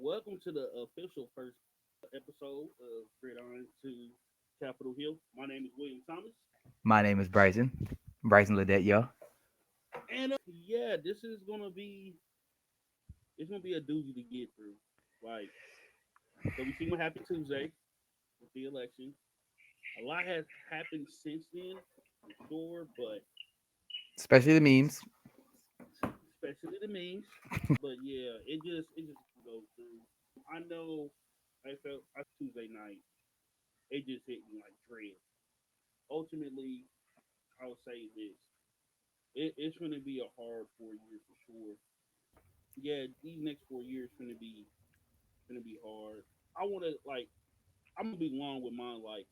Welcome to the official first episode of Gridiron to Capitol Hill. My name is William Thomas, My name is Bryson. Bryson Ledette, y'all. and yeah, this is gonna be a doozy to get through. Like, so we seen what happened Tuesday with the election. A lot has happened since then, for sure, but Especially the memes. especially the memes. But yeah, it just goes through. I know I felt Tuesday night. It just hit me like dread. Ultimately, I would say this: it's going to be a hard 4 years for sure. Yeah, these next 4 years going to be hard. I want to like I'm gonna be long with my like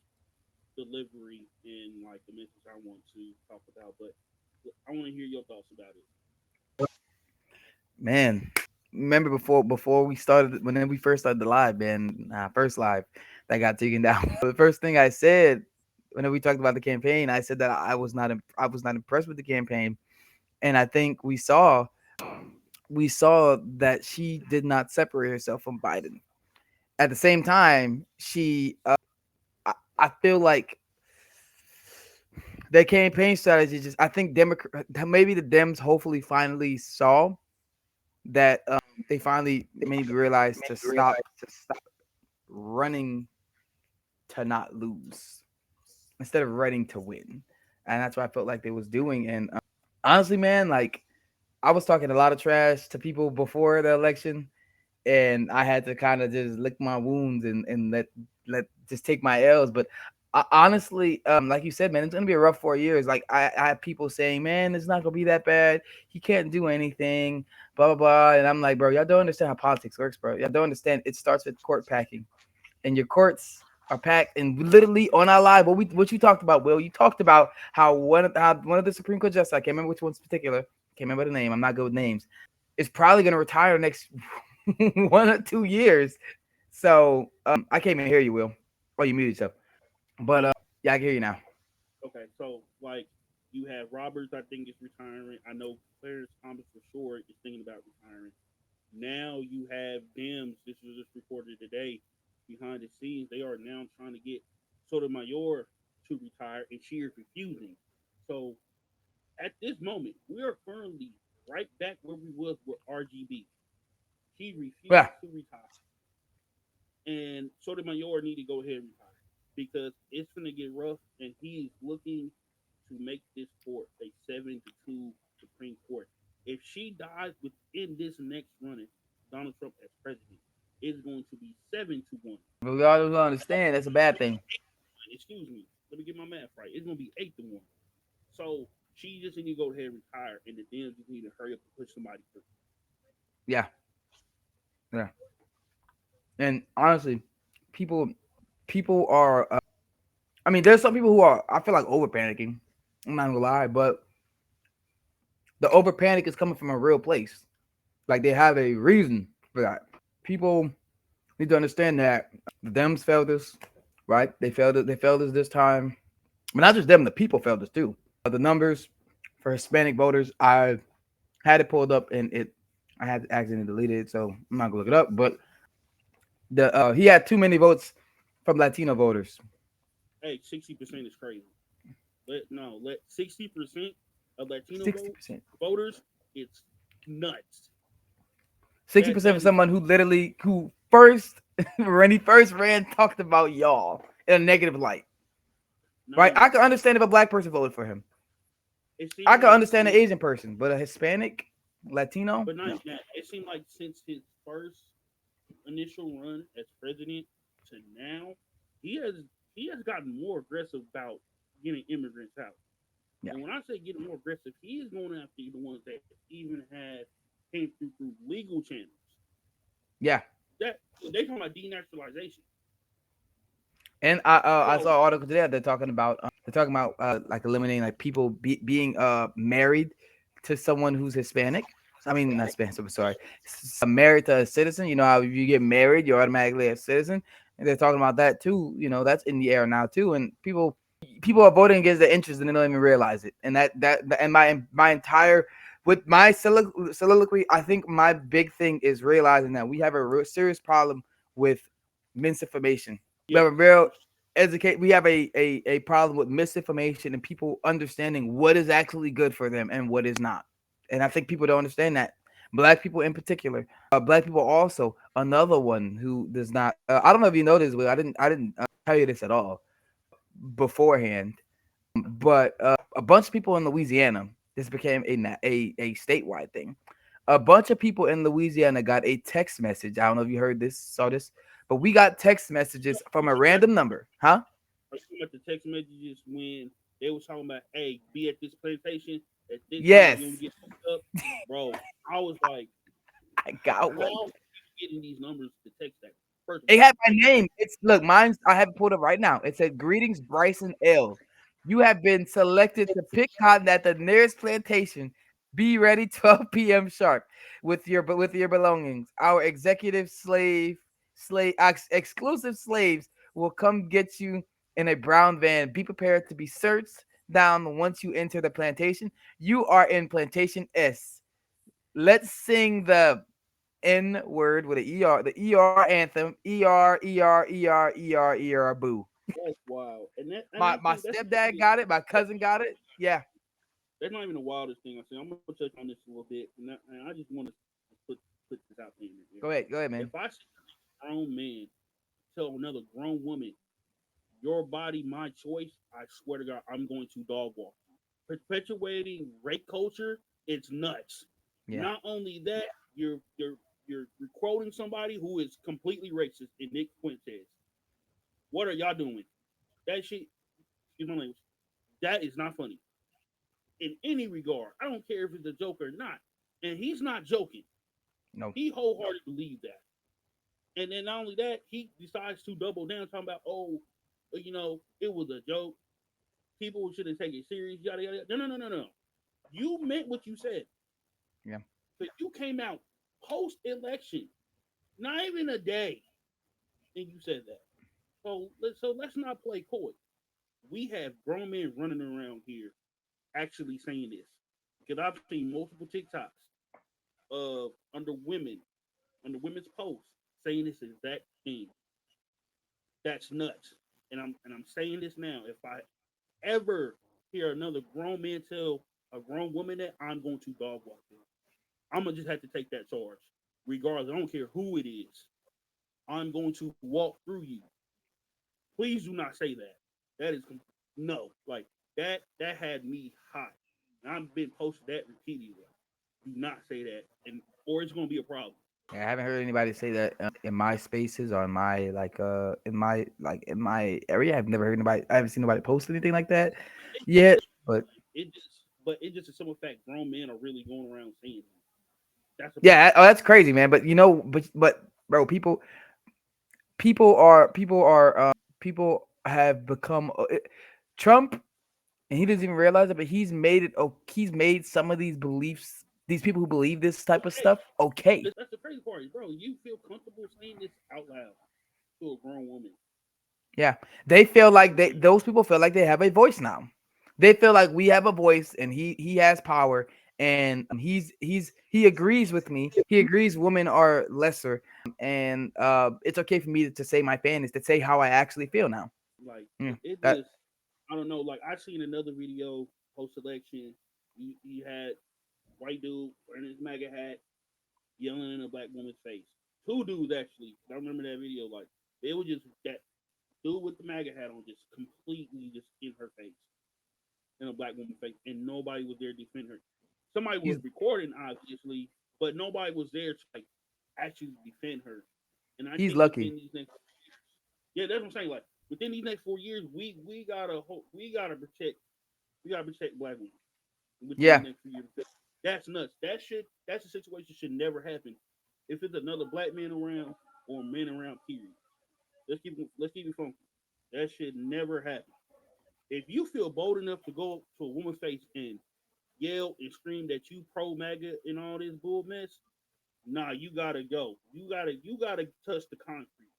delivery and like the message I want to talk about, but I want to hear your thoughts about it. Man, remember before we started when we first started the live, man, first live that got taken down. The first thing I said when we talked about the campaign, I said that I was not impressed with the campaign, and I think we saw that she did not separate herself from Biden. At the same time, I feel like their campaign strategy just I think Democrat maybe the Dems hopefully finally saw that they finally maybe realized to stop running to not lose instead of running to win, and that's what I felt like they was doing. And honestly, man, like I was talking a lot of trash to people before the election, and I had to kind of just lick my wounds and let just take my L's. But honestly, like you said, man, it's gonna be a rough 4 years. Like I have people saying, man, it's not gonna be that bad. He can't do anything, blah blah blah. And I'm like, bro, y'all don't understand how politics works, bro. Y'all don't understand. It starts with court packing, and your courts are packed. And literally on our live, what you talked about, Will, you talked about how one of the Supreme Court justices, I can't remember which one's particular, can't remember the name. I'm not good with names. Is probably gonna retire next 1 or 2 years. So I can't even hear you, Will. Oh, you muted yourself. But Oh, yeah, I can hear you now. okay. So like you have Roberts, I think is retiring. I know Clarence Thomas for sure is thinking about retiring. Now you have Dems. This was just reported today. Behind the scenes, they are now trying to get Sotomayor to retire, and she is refusing. So at this moment, we are currently right back where we was with RGB. He Yeah, refused to retire, and Sotomayor need to go ahead and retire because it's going to get rough, and he is looking to make this court a 7-2 Supreme Court. If she dies within this next running, Donald Trump as president, it's going to be 7-1. but we all don't understand that's a bad thing. Excuse me. Let me get my math right. It's going to be 8-1. So she just need to go ahead and retire, and the Dems just need to hurry up and push somebody through. Yeah, yeah. And honestly, people people are. I mean, there's some people who are. I feel like over panicking. I'm not gonna lie, but the over panic is coming from a real place. Like they have a reason for that. People need to understand that the Dems failed us, right? They failed it. They failed us this time. But not just them, the people failed us too. The numbers for Hispanic voters, I had it pulled up and I had accidentally deleted it, so I'm not gonna look it up. But the he had too many votes from Latino voters. Hey, 60% is crazy. Let 60% of Latino 60%. voters, it's nuts. 60% That for is someone who first when he first ran talked about y'all in a negative light. not Right? only I can understand if a black person voted for him. it seemed I can like understand an Asian person, but a Hispanic, Latino, but not no. even that. It seemed like since his first initial run as president to now, he has he has gotten more aggressive about getting immigrants out. Yeah. And when I say getting more aggressive, he is going after the ones that even have came through legal channels. Yeah. That they talking about denaturalization. And I So saw an article today. They're talking about like eliminating like people being married to someone who's Hispanic. I mean not Hispanic. I'm sorry, married to a citizen. You know how if you get married, you're automatically a citizen. And they're talking about that too. You know that's in the air now too. And people are voting against their interests and they don't even realize it. And that and my entire with my soliloquy, I think my big thing is realizing that we have a real serious problem with misinformation. We have a Yes, real educate. We have a problem with misinformation and people understanding what is actually good for them and what is not. And I think people don't understand that. Black people in particular, black people also another one who does not. I don't know if you know this, Will. I didn't tell you this at all beforehand, but a bunch of people in Louisiana. This became a statewide thing. A bunch of people in Louisiana got a text message. I don't know if you heard this, saw this, but we got text messages from a that's random number, huh? like some of the text messages when they was talking about, hey, be at this plantation at this time. Yes, You don't get fucked up, bro. I was like, I got one. how are you getting these numbers to text that? First of It all, had my name. It's look, mine's I have it pulled up right now. It said, "Greetings, Bryson L. You have been selected to pick cotton at the nearest plantation. Be ready 12 p.m. sharp with your belongings. Our executive exclusive slaves will come get you in a brown van. Be prepared to be searched down once you enter the plantation. You are in plantation S. Let's sing the N word with the ER anthem, boo. that's wild. And I My think that's the stepdad thing. got it, my cousin got it. Yeah, That's not even the wildest thing I see. I'm gonna touch on this a little bit, and I just want to put this out there in the air. go ahead, If man. I see a grown man tell another grown woman, "Your body, my choice," I swear to God, I'm going to dog walk. Perpetuating rape culture, it's nuts. Yeah, Not only that, you're quoting somebody who is completely racist in Nick Fuentes. What are y'all doing? That shit, excuse my language. That is not funny in any regard. I don't care if it's a joke or not. And he's not joking. no, He wholeheartedly believes that. And then not only that, he decides to double down, talking about, oh, it was a joke. People shouldn't take it serious. Yada yada. No, no, no, no, no. You meant what you said. yeah, But you came out post election, not even a day, and you said that. So let's not play coy. We have grown men running around here actually saying this because I've seen multiple TikToks under women's posts saying this exact thing. That's nuts. And I'm saying this now. If I ever hear another grown man tell a grown woman that, I'm going to dog walk them. I'm gonna just have to take that charge, regardless. I don't care who it is. I'm going to walk through you. Please do not say that. That is no, like that had me hot. And I've been posting that repeatedly. Do not say that, and or it's gonna be a problem. yeah. I haven't heard anybody say that in my spaces or in my in my area. I've never heard nobody. I haven't seen nobody post anything like that It, yet. it, But it just a simple fact. Grown men are really going around saying that. That's a yeah, problem. oh, that's crazy, man. But but bro, people have become Trump, and he doesn't even realize it, but he's made it. Oh, he's made some of these beliefs, these people who believe this type of Okay, stuff, okay. that's the crazy part, bro. You feel comfortable saying this out loud to a grown woman? Yeah, they feel like those people feel like they have a voice now. They feel like we have a voice, and he has power, and he agrees with me. He agrees women are lesser, and it's okay for me to say my feelings, to say how I actually feel now. Like Yeah, it that just, I don't know. Like I seen another video post election. You had white dude wearing his MAGA hat yelling in a black woman's face. Two dudes actually. I remember that video. Like they were just that dude with the MAGA hat on, just completely just in her face, in a black woman's face, and nobody was there to defend her. Somebody was he's recording, obviously, but nobody was there to like actually defend her. And I he's think lucky. within these next, yeah, that's what I'm saying. Like within these next 4 years, we gotta protect black women within these Yeah, next few years. That's nuts. That's a situation should never happen. If it's another black man around or men around, period. Let's keep it funky. That should never happen. If you feel bold enough to go to a woman's face and yell and scream that you pro MAGA and all this bull mess, nah, you gotta go. You gotta touch the concrete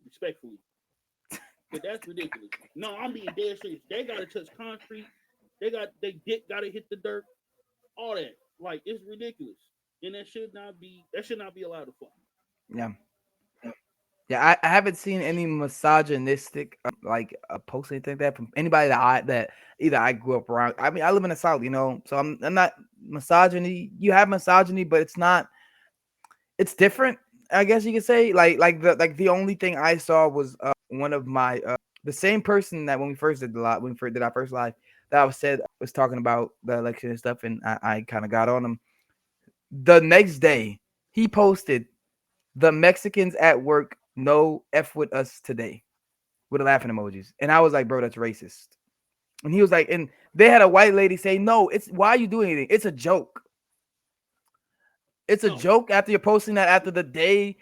respectfully. Cause that's ridiculous. No, I'm being dead serious. They gotta touch concrete. They dick gotta hit the dirt. All that. Like it's ridiculous, and that should not be allowed to fly. Yeah. Yeah, I haven't seen any misogynistic like posts anything like that from anybody that either I grew up around. I mean, I live in the South, so I'm not misogyny. You have misogyny, but it's not. It's different, I guess you could say. Like the only thing I saw was one of my the same person that when we first did the lot when we first did our first live that I was talking about the election and stuff, and I kind of got on him. The next day, he posted the Mexicans at work no F with us today with the laughing emojis. And I was like, bro, that's racist. And he was like, and they had a white lady say, no, it's why are you doing anything? It's a joke. It's a No, joke after you're posting that after the day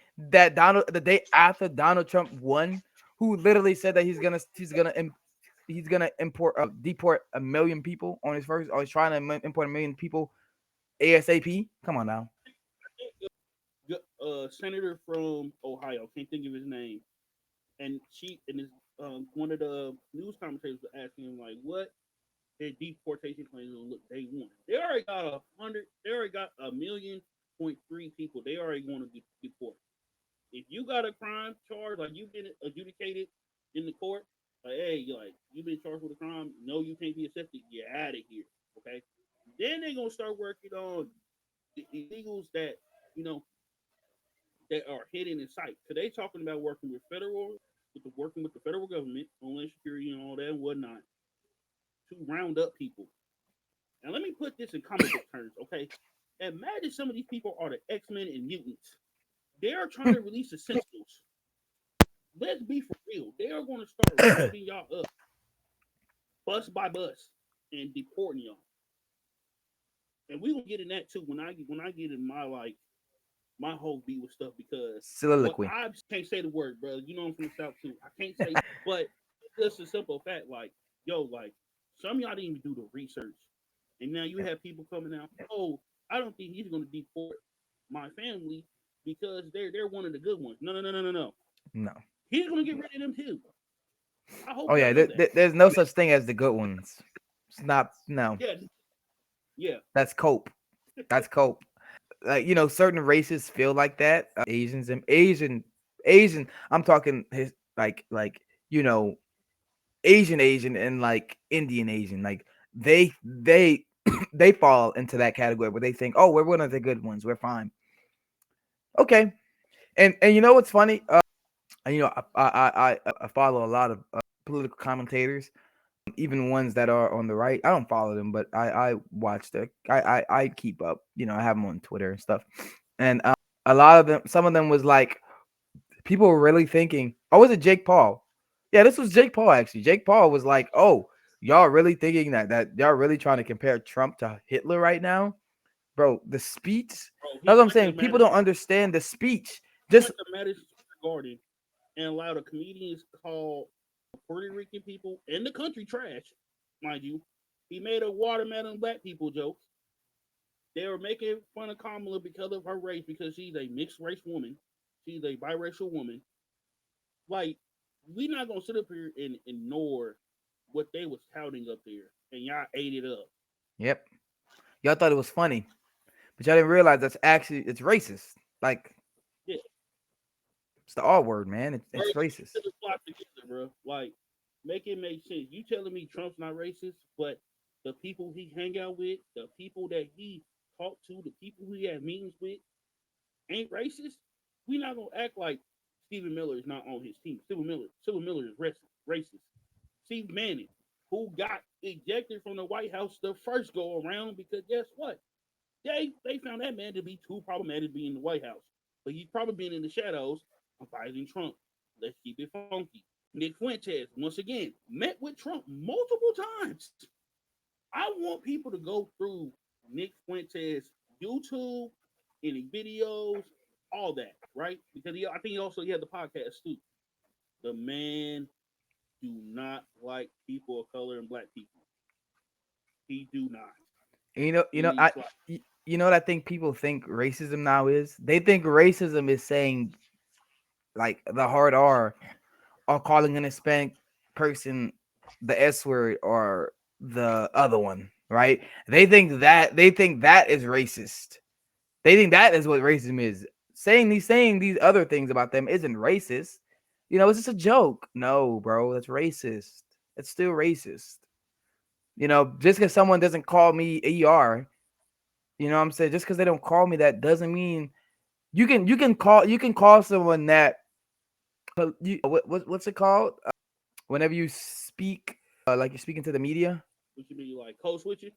after Donald Trump won, who literally said that he's gonna import deport a million people on his first, or he's trying to import a million people ASAP. Come on now. senator from Ohio, can't think of his name, and one of the news commentators was asking him like, what their deportation plans will look day one. They already got 100. They already got 1.3 million people. They already want to deport. If you got a crime charge, like you've been adjudicated in the court, like hey, you've been charged with a crime, no, you can't be accepted. Get out of here, okay? Then they're gonna start working on the illegals you know that are hidden in sight. So they talking about working with the federal government, Homeland Security, and all that and whatnot to round up people. Now let me put this in comic book terms, okay? Imagine some of these people are the X-Men and mutants. They are trying to release the Sentinels. Let's be for real. They are going to start rounding y'all up, bus by bus, and deporting y'all. And we gonna get in that too when I get in my whole beat with stuff because what Soliloquy. I can't say the word, bro. You know I'm from the South too. I can't say, but it's just a simple fact. Like, yo, some of y'all didn't even do the research, and now you have people coming out. Oh, I don't think he's gonna deport my family because they're one of the good ones. No, no, no, no, no, no. No. He's gonna get rid of them too. I Oh hope y'all yeah, know that. there's no such thing as the good ones. It's not. No, Yeah, yeah. that's cope. That's cope. Like certain races feel like that. Asians and Asian. I'm talking his like you know Asian and like Indian Asian. Like they they fall into that category where they think, oh, we're one of the good ones. We're fine. Okay. And you know what's funny? I follow a lot of political commentators, even ones that are on the right. I don't follow them, but I watch I keep up. I have them on Twitter and stuff. And a lot of them, some of them was like people were really thinking, oh, was it Jake Paul? Yeah, this was Jake Paul actually. Jake Paul was like, oh, y'all really thinking that y'all really trying to compare Trump to Hitler right now, bro? The speech. Bro, That's what I'm saying. People don't understand the speech. He Just went to Madison Square Garden and allowed the comedians call Puerto Rican people and the country trash, mind you. He made a watermelon black people joke. They were making fun of Kamala because of her race, because she's a mixed race woman. She's a biracial woman. Like, we not gonna sit up here and ignore what they was touting up there, and y'all ate it up. yep. Y'all thought it was funny, but y'all didn't realize it's racist. Like Yeah, it's the R word, man. It's birds racist. to flock together, bro. Like, make it make sense. You telling me Trump's not racist, but the people he hang out with, the people that he talk to, the people he have meetings with, ain't racist? We not gonna act like Stephen Miller is not on his team. Stephen Miller is racist. Steve Bannon, who got ejected from the White House the first go around because guess what? They found that man to be too problematic to be in the White House. But he's probably been in the shadows advising Trump. Let's keep it funky. Nick Fuentes, once again, met with Trump multiple times. I want people to go through Nick Fuentes' YouTube, any videos, all that, right? Because I think he had the podcast too. The man do not like people of color and black people. He do not. And He needs like you know what I think people think racism now is? They think racism is saying like the hard R or calling an Hispanic person the S word or the other one. right? They think that is racist. They think that is what racism is. Saying these other things about them isn't racist. It's just a joke. No, bro, that's racist. It's still racist. Just because someone doesn't call me ER, what I'm saying, just because they don't call me that doesn't mean you can call someone that. What's it called? Whenever you speak, like you're speaking to the media. What you mean, like code switching?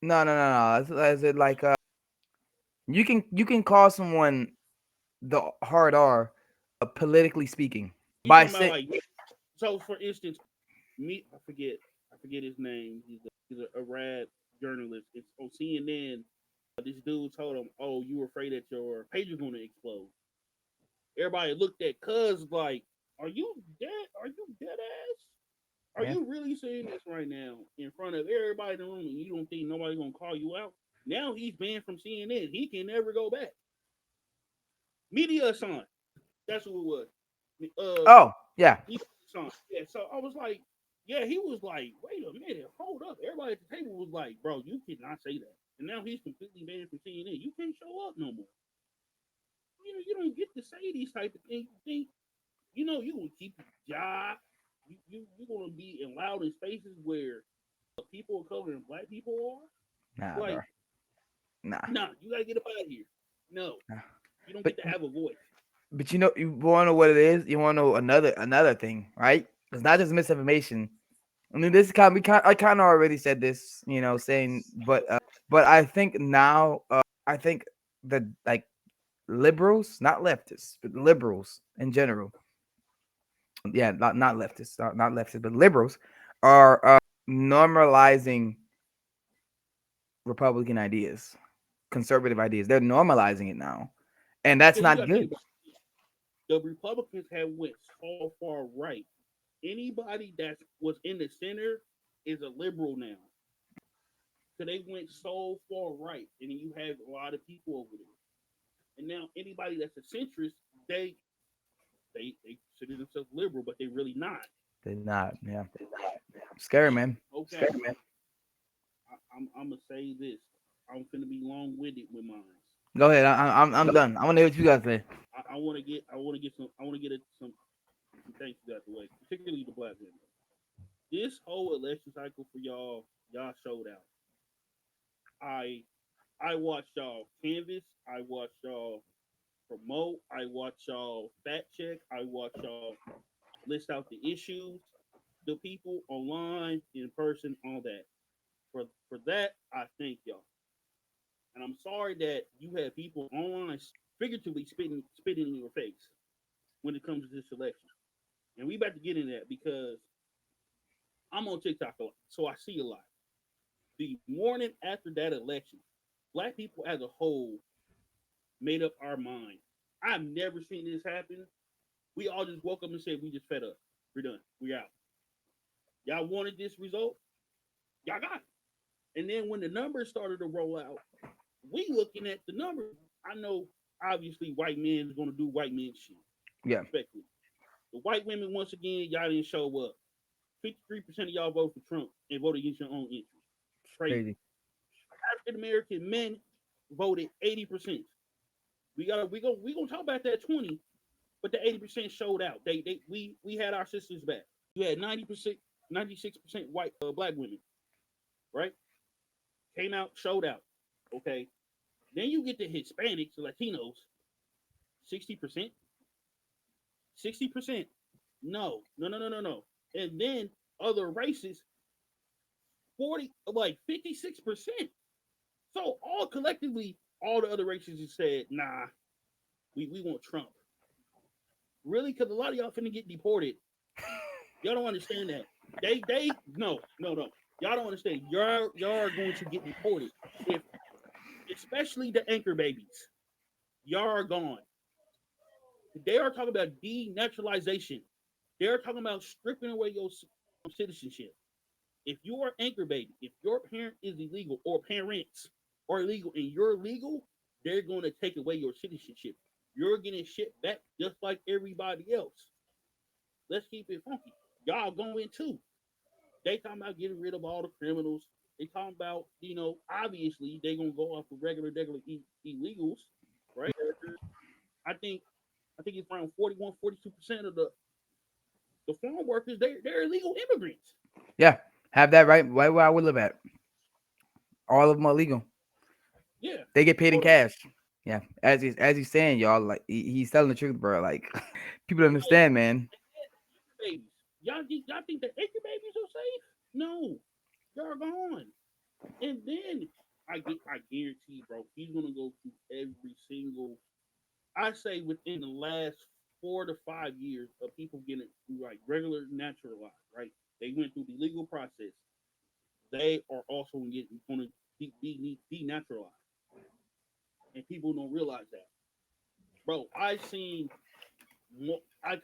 No, no, no, no. Is it like you can call someone the hard R, politically speaking, You by talking about saying, like so? For instance, me, I forget his name. He's a rap journalist. It's on CNN. This dude told him, "Oh, you were afraid that your page was going to explode." Everybody looked at Cuz like, "Are you dead? Are you dead ass? Are yeah, you really saying this right now in front of everybody in the room, and you don't think nobody's gonna call you out?" Now he's banned from CNN. He can never go back. Media son. That's who it was. Uh, oh yeah, he son. Yeah. So I was like, yeah, he was like, wait a minute, hold up. Everybody at the table was like, bro, you cannot say that. And now he's completely banned from CNN. You can't show up no more. You don't get to say these type of things. You think you gonna keep your job. You're gonna be in loud in spaces where people of color and black people nah, are. bro, Like, nah, nah, you gotta get up out of here. No, nah. you don't But get to have a voice. you want to know what it is? You want to know another thing, right? It's not just misinformation. I mean, this kind we kind I kind of already said this, saying, but I think now, I think the like liberals, not leftists, but liberals in general, yeah, not leftists, not leftists, but liberals are normalizing Republican ideas, conservative ideas. They're normalizing it now, and that's Because you not gotta think good. about the Republicans have went so far right. Anybody that was in the center is a liberal now. So they went so far right, and then you have a lot of people over there. And now anybody that's a centrist, they they consider themselves liberal, but they really not. They're not. Yeah, scary, man. Okay, I'm gonna say this. I'm finna be long winded with mine. Go ahead. I'm done. I want to hear what you guys say. I want to get some things out the way, particularly the black women. This whole election cycle for y'all showed out. I I watched y'all canvas. I watched y'all promote. I watched y'all fact check. I watched y'all list out the issues, the people online, in person, all that. For that, I thank y'all. And I'm sorry that you had people online figuratively spitting in your face when it comes to this election. And we about to get into that because I'm on TikTok a lot, so I see a lot. The morning after that election, black people as a whole made up our mind. I've never seen this happen. We all just woke up and said we just fed up. We're done. We're out. Y'all wanted this result. Y'all got it. And then when the numbers started to roll out, we looking at the numbers. I know obviously white men is gonna do white men shit. Yeah, Respectfully. The white women once again, y'all didn't show up. 53% of y'all voted for Trump and voted against your own interests. it's Crazy. crazy. African American men voted 80%. We gonna talk about that 20, but the 80% showed out. We had our sisters back. You had 90%, 96% white black women, right? Came out, showed out. Okay. Then you get the Hispanics, Latinos, 60%. 60%. No, no, no, no, no, no. And then other races, 56%. So all collectively, all the other races just said, nah, we want Trump. Really? Because a lot of y'all finna get deported. Y'all don't understand that. They no, no, no. Y'all don't understand. Y'all are going to get deported. If especially the anchor babies, y'all are gone. They are talking about denaturalization. They are talking about stripping away your citizenship. If you are anchor baby, if your parent is illegal or parents are illegal and you're legal, they're going to take away your citizenship. You're getting shipped back just like everybody else. Let's keep it funky. Y'all going too. They talking about getting rid of all the criminals. They talking about, obviously they gonna go off of regular illegals, right? I think I think it's around 41, 42% of the farm workers, they're illegal immigrants. Yeah, have that right where I would live at. All of them are legal. Yeah. They get paid in Hold on. cash. Yeah, as he's saying, y'all, like he's telling the truth, bro. Like people don't Like, understand, man. babies. Y'all think that anchor babies are safe? No, they're gone. And then I guarantee, bro, he's gonna go through every single. I say within the last 4 to 5 years of people getting through like regular natural life, right? They went through the legal process. They are also going to be denaturalized, and people don't realize that, bro. I seen more. I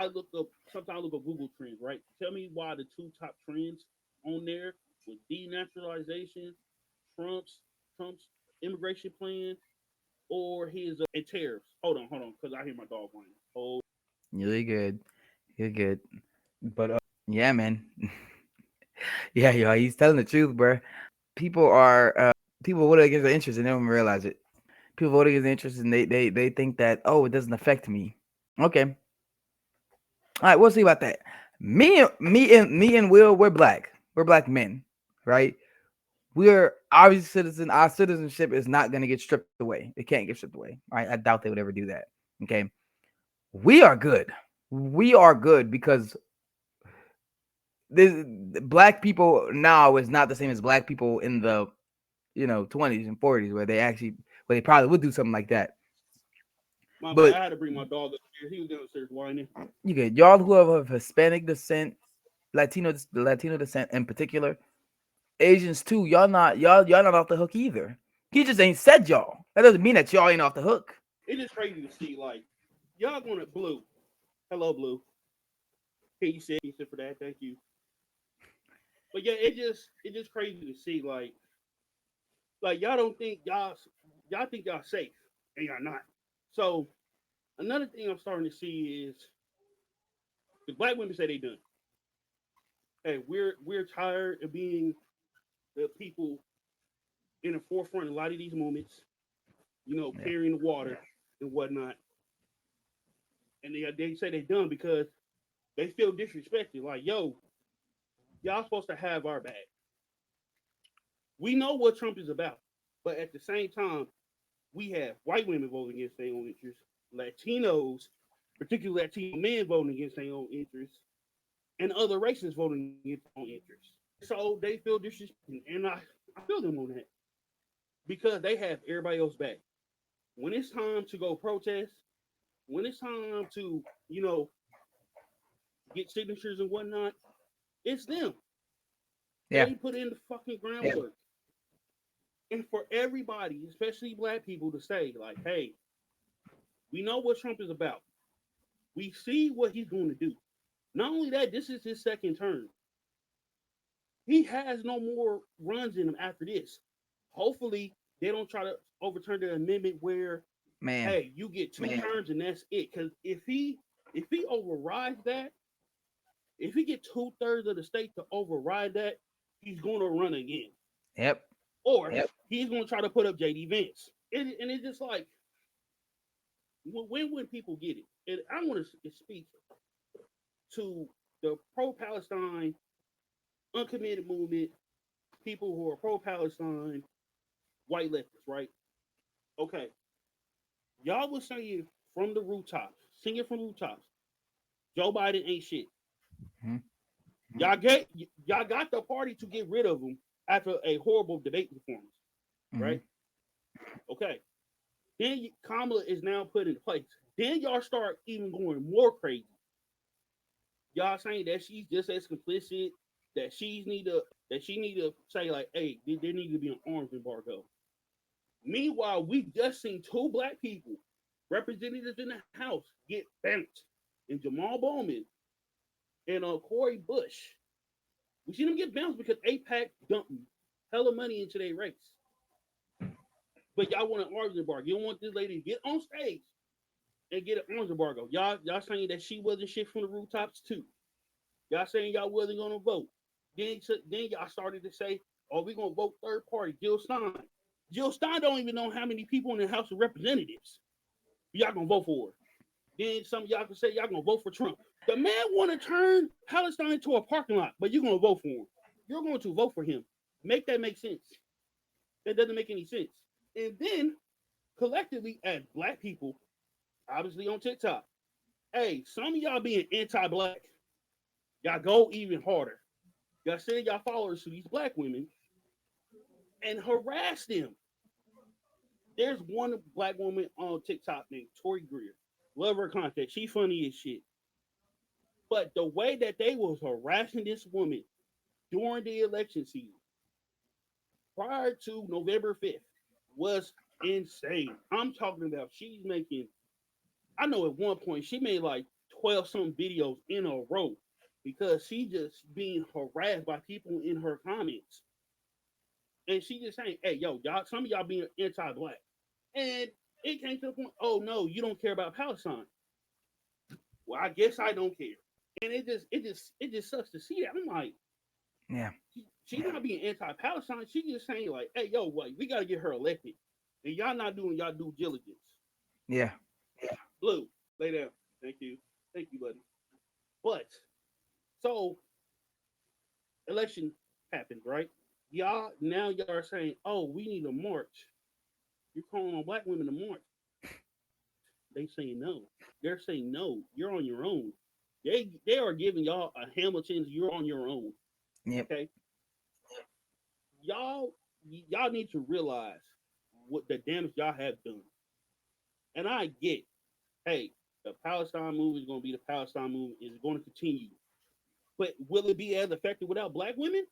look up sometimes I look up Google Trends, right? Tell me why the two top trends on there was denaturalization, Trump's Trump's immigration plan, or his and tariffs. Hold on, because I hear my dog whining. Oh, You're good. You're good. But yeah, man. Yeah, yo, he's telling the truth, bro. People are people vote against their interest and they don't even realize it. People vote against their interest and they think that, oh, it doesn't affect me. Okay, all right, we'll see about that. Me and Will, we're black. We're black men, right? We're obviously citizen. Our citizenship is not going to get stripped away. It can't get stripped away. Right? I doubt they would ever do that. Okay, we are good. We are good because this black people now is not the same as black people in the 20s and 40s where they probably would do something like that. my bad. But I had to bring my dog upstairs. He was downstairs whining. you get y'all who have of Hispanic descent, Latino descent in particular, Asians too. Y'all not off the hook either. He just ain't said y'all. That doesn't mean that y'all ain't off the hook. It is crazy to see like y'all going to Blue. Hello, Blue. Can you sit for that? Thank you. But yeah, it just crazy to see like y'all don't think y'all think y'all safe and y'all not. So another thing I'm starting to see is the black women say they done. Hey, we're tired of being the people in the forefront of a lot of these movements, Yeah. carrying the water and whatnot. And they say they done because they feel disrespected. Like, yo, y'all supposed to have our back. We know what Trump is about, but at the same time, we have white women voting against their own interests, Latinos, particularly Latino men voting against their own interests, and other races voting against their own interests. So they feel disrespected, and I feel them on that because they have everybody else back. When it's time to go protest, when it's time to, get signatures and whatnot, it's them. Yeah. They put in the fucking groundwork. And for everybody, especially black people, to say, like, hey, we know what Trump is about. We see what he's going to do. Not only that, this is his second term. He has no more runs in him after this. Hopefully, they don't try to overturn the amendment where, Man. hey, you get two terms and that's it. Because if he overrides that, if he get 2/3 of the state to override that, he's going to run again, Yep. or he's going to try to put up JD Vance. And it's just like, when people get it, and I want to speak to the pro-Palestine uncommitted movement, people who are pro-Palestine, white leftists, right? Okay, y'all was saying from the rooftops, singing from rooftops, Joe Biden ain't shit. Mm-hmm. Y'all got the party to get rid of him after a horrible debate performance, Mm-hmm. right? Okay. Then Kamala is now put in place. Then y'all start even going more crazy. Y'all saying that she's just as complicit, that she need to say like, hey, there need to be an arms embargo. Meanwhile, we just seen two black people, representatives in the House, get bounced, and Jamal Bowman and Corey Bush. We seen them get bounced because APAC dumped hella money into their race. But y'all want an arms embargo. You don't want this lady to get on stage and get an arms embargo. Y'all saying that she wasn't shit from the rooftops too. Y'all saying y'all wasn't gonna vote. Then y'all started to say, Oh, we're gonna vote third party, Jill Stein. Jill Stein don't even know how many people in the House of Representatives y'all gonna vote for. Then some of y'all can say y'all gonna vote for Trump. The man want to turn Palestine into a parking lot, but you're gonna vote for him. You're going to vote for him. Make that make sense? That doesn't make any sense. And then collectively, as black people, obviously on TikTok, hey, some of y'all being anti-black, y'all go even harder. Y'all send y'all followers to these black women and harass them. There's one black woman on TikTok named Tori Greer. Love her content. She funny as shit. But the way that they was harassing this woman during the election season prior to November 5th was insane. I'm talking about she's making, I know at one point she made like 12 some videos in a row because she just being harassed by people in her comments. And she just saying, hey, yo, y'all, some of y'all being anti-black. And it came to the point, oh no, you don't care about Palestine. Well, I guess I don't care. And it just sucks to see that. I'm like, Yeah. she's not being anti-Palestine. She just saying like, hey, yo, what? We got to get her elected, and y'all not doing y'all due diligence. Yeah. Blue, lay down. Thank you, buddy. But so election happened, right? Y'all now y'all are saying, oh, we need a march. You're calling on black women to march. They saying no. They're saying no. You're on your own. They are giving y'all a Hamilton's. You're on your own. Yep. Okay, y'all y'all need to realize what the damage y'all have done. And I get, hey, the Palestine movement is going to be the Palestine movement. Is going to continue. But will it be as effective without black women?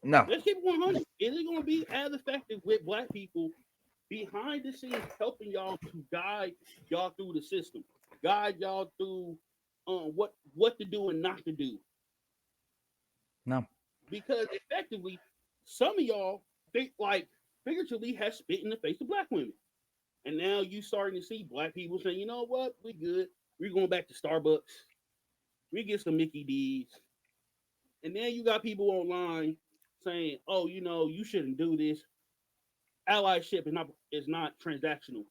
No. Let's keep it 100. Is it going to be as effective with black people behind the scenes helping y'all to guide y'all through the system, guide y'all through what to do and not to do? No. Because effectively, some of y'all think like figuratively has spit in the face of black women. And now you starting to see black people saying, you know what, we good. We're going back to Starbucks. We get some Mickey D's. And then you got people online saying, oh, you know, you shouldn't do this. Allyship is not transactional.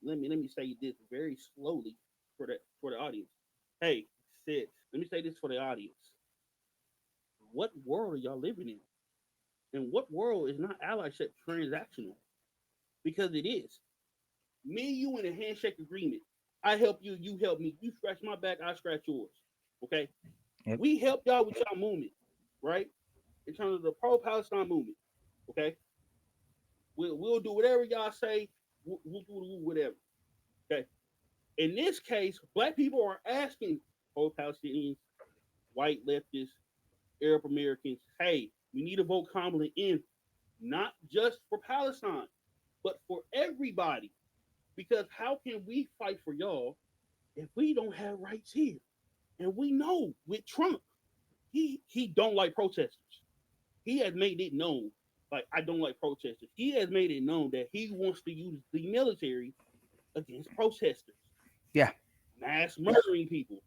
Let me say this very slowly for the audience. Hey, sis, let me say this for the audience. What world are y'all living in? And what world is not allyship transactional? Because it is. Me, you in a handshake agreement. I help you, you help me. You scratch my back, I scratch yours. Okay? Yep. We help y'all with y'all movement, right? In terms of the pro-Palestine movement. Okay? We'll do whatever y'all say. We'll do whatever. Okay? In this case, black people are asking pro-Palestinians, white leftists, Arab Americans, hey, we need to vote Kamala in, not just for Palestine, but for everybody. Because how can we fight for y'all if we don't have rights here? And we know with Trump, he don't like protesters. He has made it known, like I don't like protesters. He has made it known that he wants to use the military against protesters, Yeah. mass murdering people.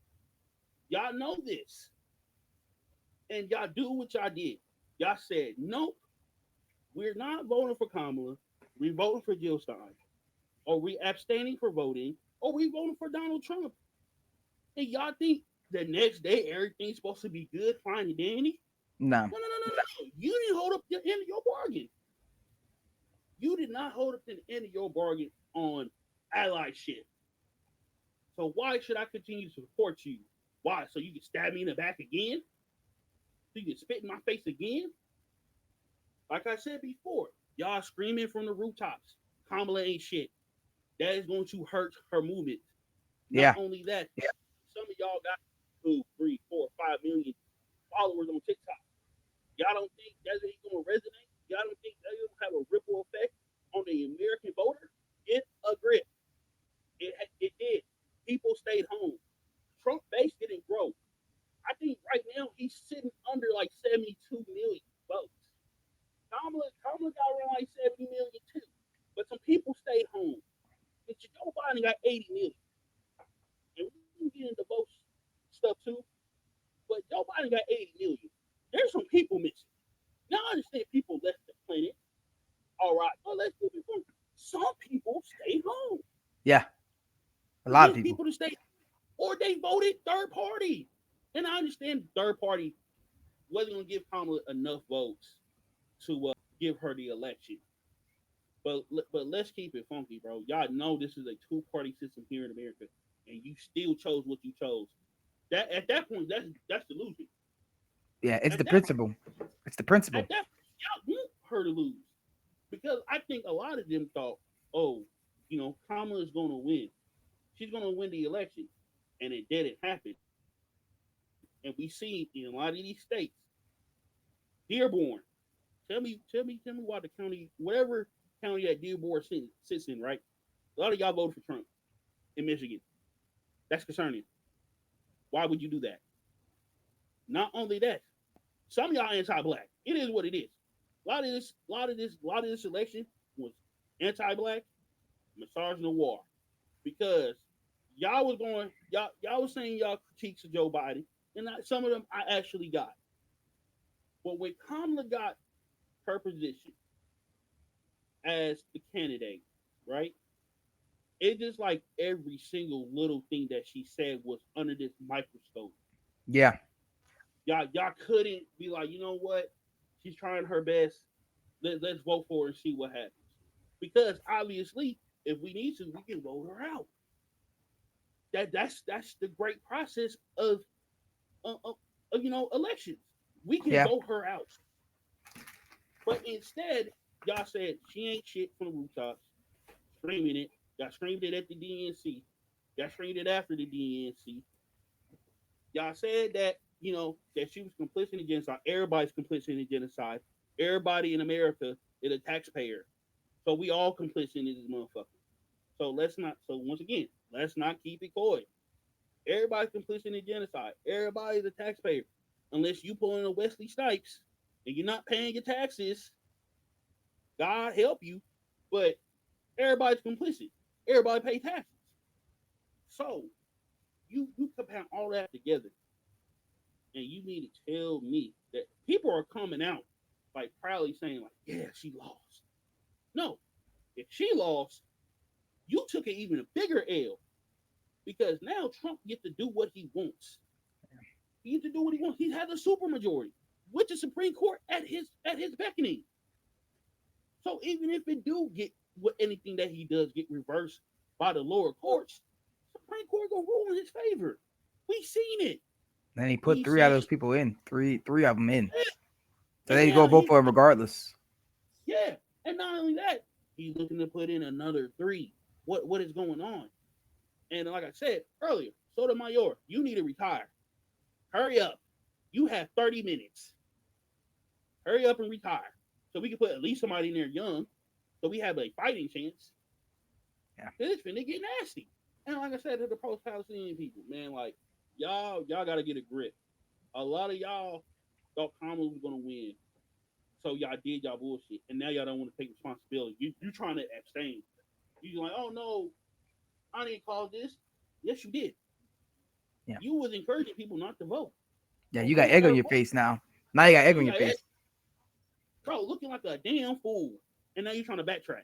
Y'all know this, and y'all do what y'all did. Y'all said nope, we're not voting for Kamala. We're voting for Jill Stein, or we abstaining for voting, or we voting for Donald Trump. And y'all think the next day everything's supposed to be good, fine, and dandy? No. No, no, no, no, no. You didn't hold up the end of your bargain. You did not hold up to the end of your bargain on allyship. So why should I continue to support you? Why? So you can stab me in the back again? So you can spit in my face again? Like I said before, y'all screaming from the rooftops. Kamala ain't shit. That is going to hurt her movement. Not Yeah. only that, some of y'all got 2, 3, 4, 5 million followers on TikTok. Y'all don't think that's going to resonate? Y'all don't think that's going to have a ripple effect on the American voter? Get a grip. It did. People stayed home. Trump base didn't grow. I think right now he's sitting under like 72 million votes. Kamala got around like 70 million too. But some people stayed home. And Joe Biden got 80 million. And we can get into vote stuff too. But Joe Biden got 80 million. There's some people missing. Now I understand people left the planet. All right, well, let's keep it going. Some people stayed home. Yeah, a We lot of get people. people to stay, or they voted third party. And I understand third party wasn't going to give Kamala enough votes to give her the election. But let's keep it funky, bro. Y'all know this is a two party system here in America, and you still chose what you chose. That at that point, that's delusion. Yeah, it's At the that point, principle. It's the principle. at that y'all want her to lose because I think a lot of them thought, oh, Kamala is going to win. She's going to win the election, and it didn't happen. And we see in a lot of these states, Dearborn. Tell me why the county, whatever county that Dearborn sits in, right? A lot of y'all voted for Trump in Michigan. That's concerning. Why would you do that? Not only that, some of y'all anti-black. It is what it is. A lot of this election was anti-black, massage noir, because y'all was saying y'all critiques of Joe Biden, and some of them I actually got. But when Kamala got her position as the candidate, right? It just like every single little thing that she said was under this microscope. Yeah, Y'all couldn't be like, you know what? She's trying her best. Let's vote for her and see what happens. Because obviously, if we need to, we can vote her out. That's the great process of, of, elections. We can yeah. vote her out. But instead, y'all said she ain't shit from the rooftops, screaming it. Y'all screamed it at the DNC. Y'all screamed it after the DNC. Y'all said that that she was complicit in genocide. Everybody's complicit in genocide. Everybody in America is a taxpayer, so we all complicit in this motherfucker. So let's not. So once again, let's not keep it coy. Everybody's complicit in genocide. Everybody's a taxpayer, unless you pull in a Wesley Snipes and you're not paying your taxes. God help you, but everybody's complicit. Everybody pay taxes. So you compound all that together, and you need to tell me that people are coming out like proudly saying like, yeah, she lost. No, if she lost, you took an even a bigger L because now Trump gets to do what he wants. He gets to do what he wants. He has a supermajority, with the Supreme Court at his beckoning. So even if it do get what anything that he does get reversed by the lower courts, Supreme Court gonna rule in his favor. We seen it. Then he put We three of seen those people in, three of them in. it. So And they go now vote he's for him regardless. yeah. And not only that, he's looking to put in another three. What is going on? And like I said earlier, Sotomayor, you need to retire. Hurry up. You have 30 minutes. Hurry up and retire. So we can put at least somebody in there young. So we have a fighting chance. Yeah, It's finna get nasty. And like I said to the post-Palestinian people, man, like y'all gotta get a grip. A lot of y'all thought Kamala was gonna win. So y'all did y'all bullshit. And now y'all don't want to take responsibility. You trying to abstain. You like, oh no, I didn't cause this. Yes, you did. yeah, You was encouraging people not to vote. yeah. So You got who egg on started your voting? face now. Now you got egg on You your got face. bro looking like a damn fool. And now you're trying to backtrack.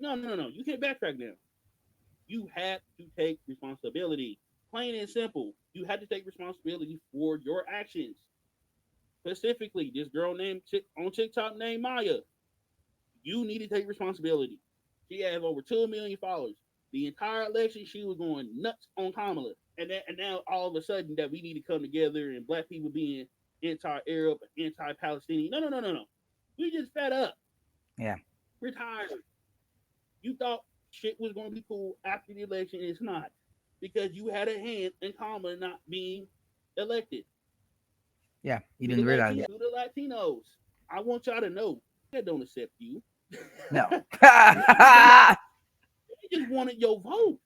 No. You can't backtrack now. You have to take responsibility. Plain and simple. You have to take responsibility for your actions. Specifically, this girl named on TikTok named Maya. You need to take responsibility. She has over 2 million followers. The entire election, she was going nuts on Kamala, and now all of a sudden that we need to come together and black people being anti-Arab, anti-Palestinian. No. We just fed up. Yeah, Retired. You thought shit was going to be cool after the election. It's not because you had a hand in Kamala not being elected. yeah. You To the didn't realize Latinos, that. to the Latinos, I want y'all to know that don't accept you. No. They just wanted your vote.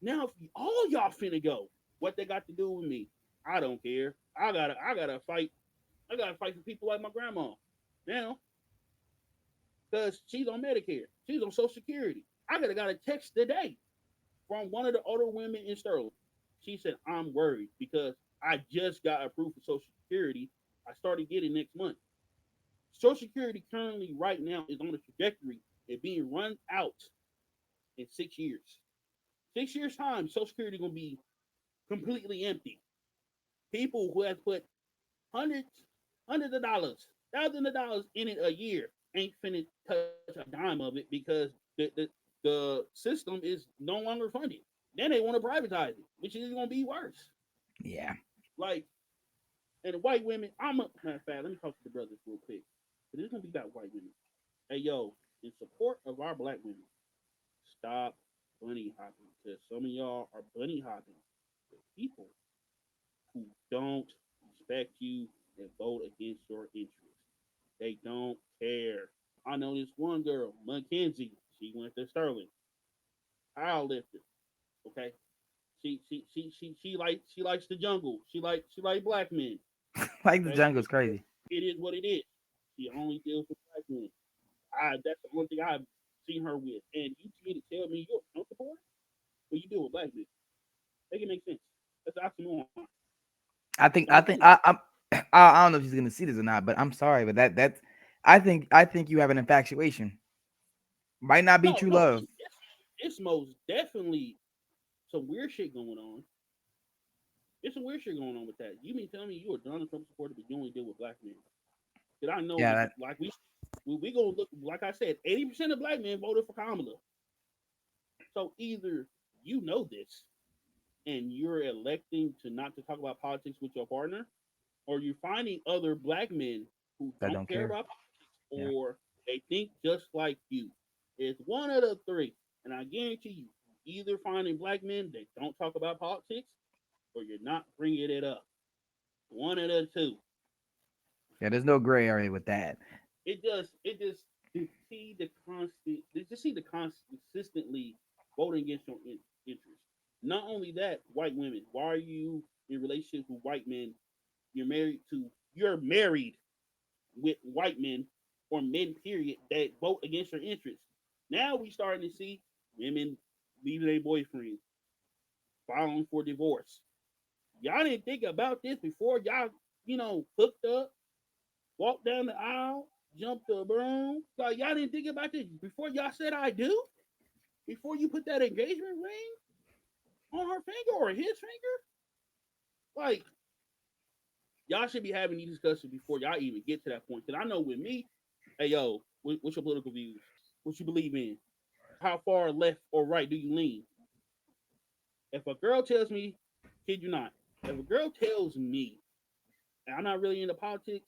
Now, if all y'all finna go, what they got to do with me? I don't care. I gotta fight. I gotta fight for people like my grandma now because she's on Medicare. She's on Social Security. I got a text today from one of the older women in Sterling. She said, "I'm worried because I just got approved for Social Security. I started getting next month. Social Security currently right now is on a trajectory of being run out in 6 years. 6 years time, Social Security gonna be completely empty. People who have put hundreds, hundreds of dollars, thousands of dollars in it a year ain't finna touch a dime of it because the system is no longer funded. Then they want to privatize it, which is gonna be worse. Yeah. Like, and the white women, I'm a matter of fact, let me talk to the brothers real quick. But it's gonna be about white women. Hey yo, in support of our black women, stop bunny hopping. Because some of y'all are bunny hopping with people who don't respect you and vote against your interests. They don't care. I know this one girl, Mackenzie. She went to Sterling, power lifter. Okay, she likes the jungle. She like black men. Like the Okay, jungle is crazy. it is what it is. She only deals with black men. That's the one thing I've seen her with. And you mean to tell me you're a Trump supporter? Well, you deal with black men. Make it make sense. That's oxymoron. I Don't think do it. I don't know if she's gonna see this or not, but I'm sorry, but that's I think you have an infatuation. Might not be No, true no, love. it's most definitely some weird shit going on. There's some weird shit going on with that. You mean tell me you're a Donald Trump supporter, but you only deal with black men? Because I know Yeah, that, that like we gonna look like I said, 80% of black men voted for Kamala. So either you know this and you're electing to not to talk about politics with your partner, or you're finding other black men who that don't don't care care. about politics, Yeah. or they think just like you. It's one of the three, and I guarantee you, either finding black men that don't talk about politics, or you're not bringing it up. One of the two. Yeah, there's no gray area with that. It just to see the constant, just see the consistently voting against your interests. Not only that, white women. Why are you in relationships with white men? You're married with white men or men. Period. That vote against your interests. Now we starting to see women leaving their boyfriends, filing for divorce. Y'all didn't think about this before y'all, hooked up, walked down the aisle, jumped the broom. Like y'all didn't think about this before y'all said I do? Before you put that engagement ring on her finger or his finger? Like y'all should be having these discussions before y'all even get to that point. Cause I know with me, hey yo, what's your political views? What you believe in? How far left or right do you lean? If a girl tells me, kid you not, if a girl tells me, and I'm not really into politics,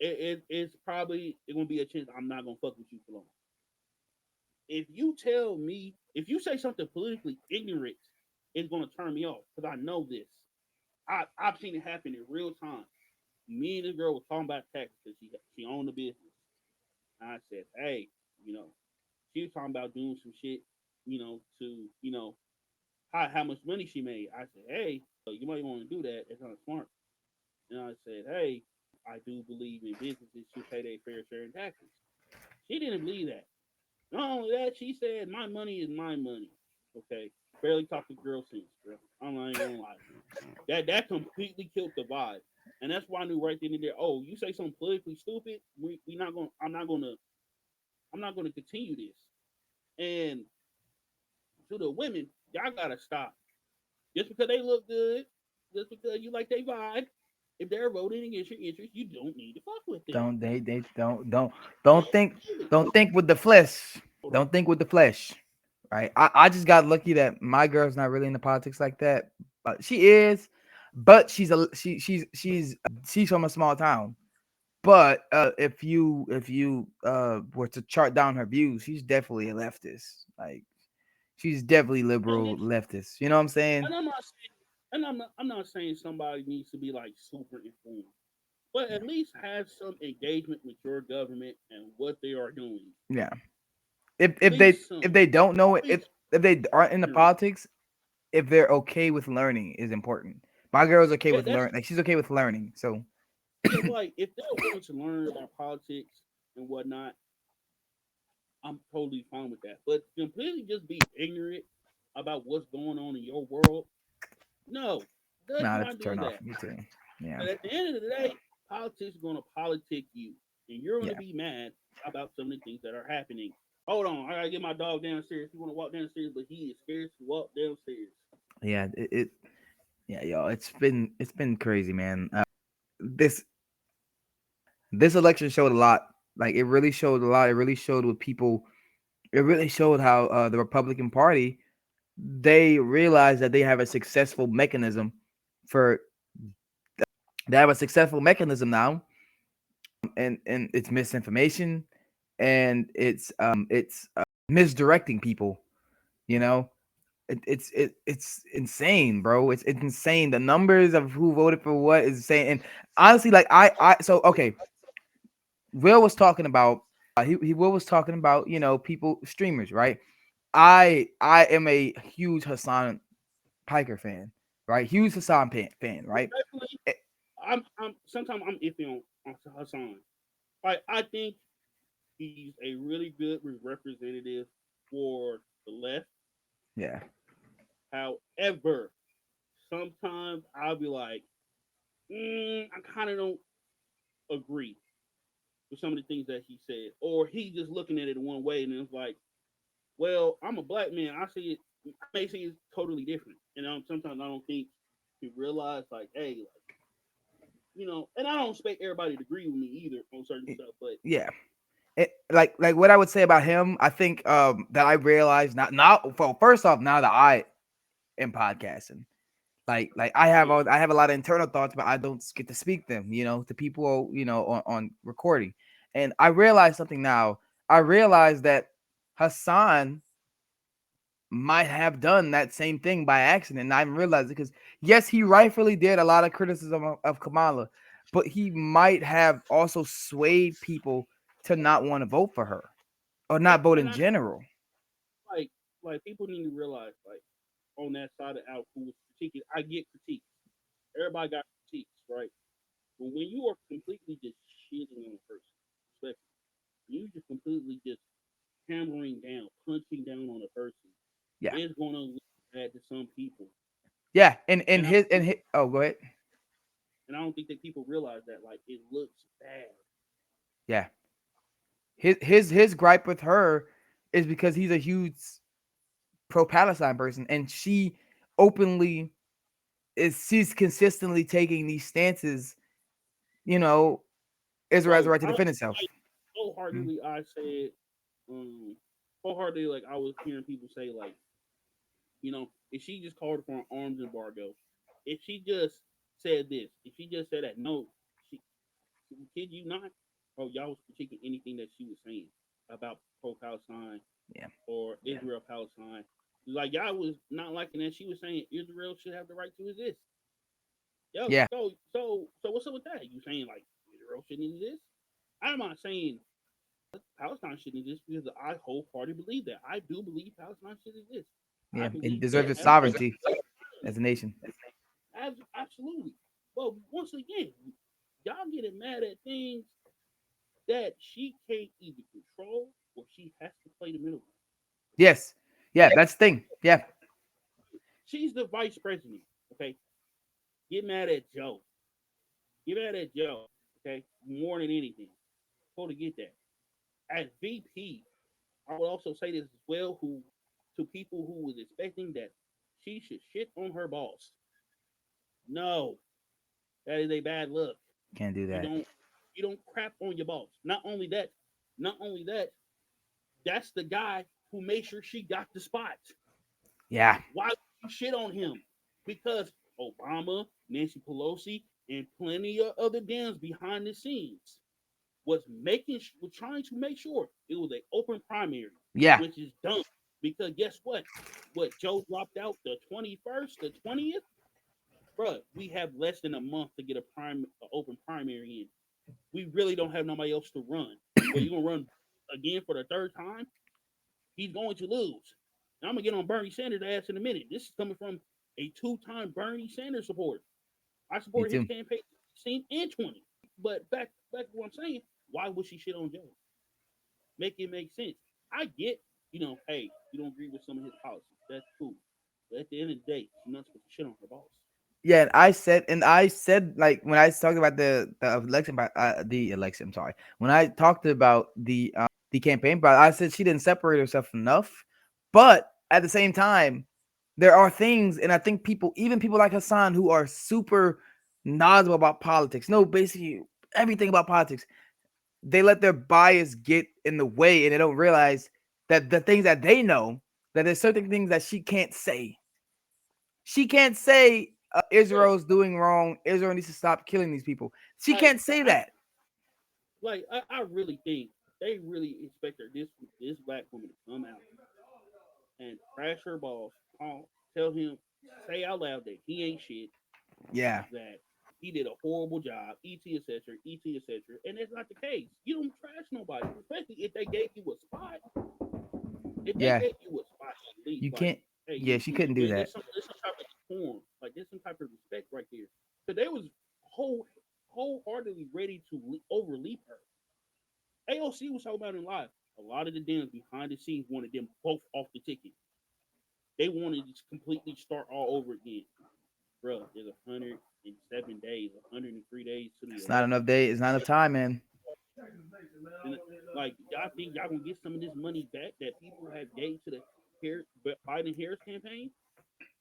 it's probably it's gonna be a chance I'm not gonna fuck with you for long. If you say something politically ignorant, it's gonna turn me off because I know this. I've seen it happen in real time. Me and this girl was talking about taxes because she owned a business. And I said, hey, you know, she was talking about doing some shit, to how much money she made. I said, hey, you might want to do that. It's not smart. And I said, hey, I do believe in businesses should pay their fair share in taxes. She didn't believe that. Not only that, she said, my money is my money. Okay. Barely talked to girl since, bro. I'm not even gonna lie. That completely killed the vibe. And that's why I knew right then and there, oh, you say something politically stupid, we not gonna I'm not gonna continue this. And to the women, y'all gotta stop. Just because they look good, just because you like they vibe, if they're voting against your interest, you don't need to fuck with them. They don't Don't think do it. don't think with the flesh. Hold on. Don't think with the flesh. Right. I just got lucky that my girl's not really into politics like that. She is, but she's from a small town. But if you were to chart down her views, she's definitely a leftist. Like she's definitely And liberal listen, leftist. You know what I'm saying? and I'm not saying somebody needs to be like super informed, but at least have some engagement with your government and what they are doing. Yeah. At least If some. they don't know it, Always if they aren't into ignorant. politics, if they're okay with learning is important. My girl's okay with That's learn, like she's okay with learning. So yeah, like if they're willing to learn about politics and whatnot, I'm totally fine with that. But completely just be ignorant about what's going on in your world, no, does nah, that's a not do turn off that. for me too. Yeah. But at the end of the day, politics is gonna politic you. and you're going to Yeah, be mad about some of the things that are happening. Hold on, I gotta get my dog downstairs. He want to walk downstairs, but he is scared to walk downstairs. yeah, yeah, yo, it's been crazy, man. This this election showed a lot. Like it really showed a lot. It really showed what people. It really showed how the Republican Party they realized that they have a successful mechanism for they have a successful mechanism now, and it's misinformation, and it's misdirecting people. You know, it's insane, bro. It's insane. The numbers of who voted for what is insane. And honestly, like I so okay. Will was talking about he Will was talking about people streamers, right? I am a huge Hassan Piker fan, right? Huge fan, right? Respectfully, Eh, I'm sometimes I'm iffy on Hassan. Like I think he's a really good representative for the left. yeah, However, sometimes I'll be like, I kind of don't agree with some of the things that he said, or he just looking at it one way, and it's like, well, I'm a black man. I see it. I may see it totally different, and sometimes I don't think he realize like, hey, like, and I don't expect everybody to agree with me either on certain stuff, but yeah. Like what I would say about him, I think that I realized not well, first off, now that I am podcasting. Like yeah, I have a lot of internal thoughts, but I don't get to speak them, to people, on recording. And I realized something now. I realized that Hassan might have done that same thing by accident. And I didn't realize it because yes, he rightfully did a lot of criticism of Kamala, but he might have also swayed people to not want to vote for her or not vote and in I general. like people need to realize like on that side of out who was critiquing, I get critiques. Everybody got critiques, right? But when you are completely just shitting on a person, especially you just completely just hammering down, punching down on a person, Yeah. it's going to look bad to some people. Yeah. And And I and his oh, go ahead. and I don't think that people realize that like it looks bad. Yeah. His gripe with her is because he's a huge pro Palestine person, and she openly she's consistently taking these stances. You know, Israel has a Bro, right to I defend itself. like Mhm. wholeheartedly I said wholeheartedly like I was hearing people say like, if she just called for an arms embargo, if she just said this, if she just said that, no, she kid you not, bro, y'all was critiquing anything that she was saying about pro Palestine Yeah, or yeah, Israel Palestine. Like y'all was not liking that she was saying Israel should have the right to exist. Yo, yeah, so what's up with that? You saying like Israel shouldn't exist? I'm not saying Palestine shouldn't exist because I wholeheartedly believe that. I do believe Palestine should exist. I yeah. It believe deserves they its have the right sovereignty to as a nation. absolutely. But once again, y'all getting mad at things that she can't either control or she has to play the middle. Yes, yeah. That's the thing. Yeah, She's the vice president. Okay, get mad at Joe. Get mad at Joe. Okay, more than anything. Totally get that. As VP, I would also say this as well. Who to people who was expecting that she should shit on her boss. No, that is a bad look. can't do You that. don't you don't crap on your boss. Not only that, that's the guy who made sure she got the spot. Yeah, Why would you shit on him? Because Obama, Nancy Pelosi, and plenty of other Dems behind the scenes was trying to make sure it was an open primary, yeah, which is dumb. Because guess what? What Joe dropped out the 21st, the 20th, bruh. We have less than a month to get a open primary in. We really don't have nobody else to run. Well, you gonna run again for the third time? He's going to lose. Now I'm gonna get on Bernie Sanders' ass in a minute. This is coming from a two-time Bernie Sanders supporter. I me supported his too. campaign 16 and 20. But back to what I'm saying, why would she shit on Joe? Make it make sense. I get, hey, you don't agree with some of his policies. That's cool. But at the end of the day, she's not supposed to shit on her boss. Yeah, and I said like when I talked about the election. I'm sorry. When I talked about the campaign, but I said she didn't separate herself enough. But at the same time, there are things, and I think people, even people like Hassan, who are super knowledgeable about politics, know basically everything about politics. They let their bias get in the way, and they don't realize that the things that they know, that there's certain things that she can't say. She can't say Yeah, Israel's doing wrong. Israel needs to stop killing these people. She like can't say I that. I really think they really expect this black woman to come out and crash her balls, tell him, say out loud that he ain't shit, Yeah, that he did a horrible job, etc., etc., and that's not the case. You don't trash nobody, especially if they gave you a spot. If they yeah. gave you a spot at least, You like, can't. hey, Yeah, she couldn't do that. there's some type of form, like there's some type of respect right there. So they was wholeheartedly ready to overleap her. AOC was talking about in live. A lot of the Dems behind the scenes wanted them both off the ticket. They wanted to completely start all over again. Bro, there's 107 days, 103 days to the It's not enough election. day. It's not enough time, man. And like y'all think y'all gonna get some of this money back that people have gave to the Biden Harris campaign?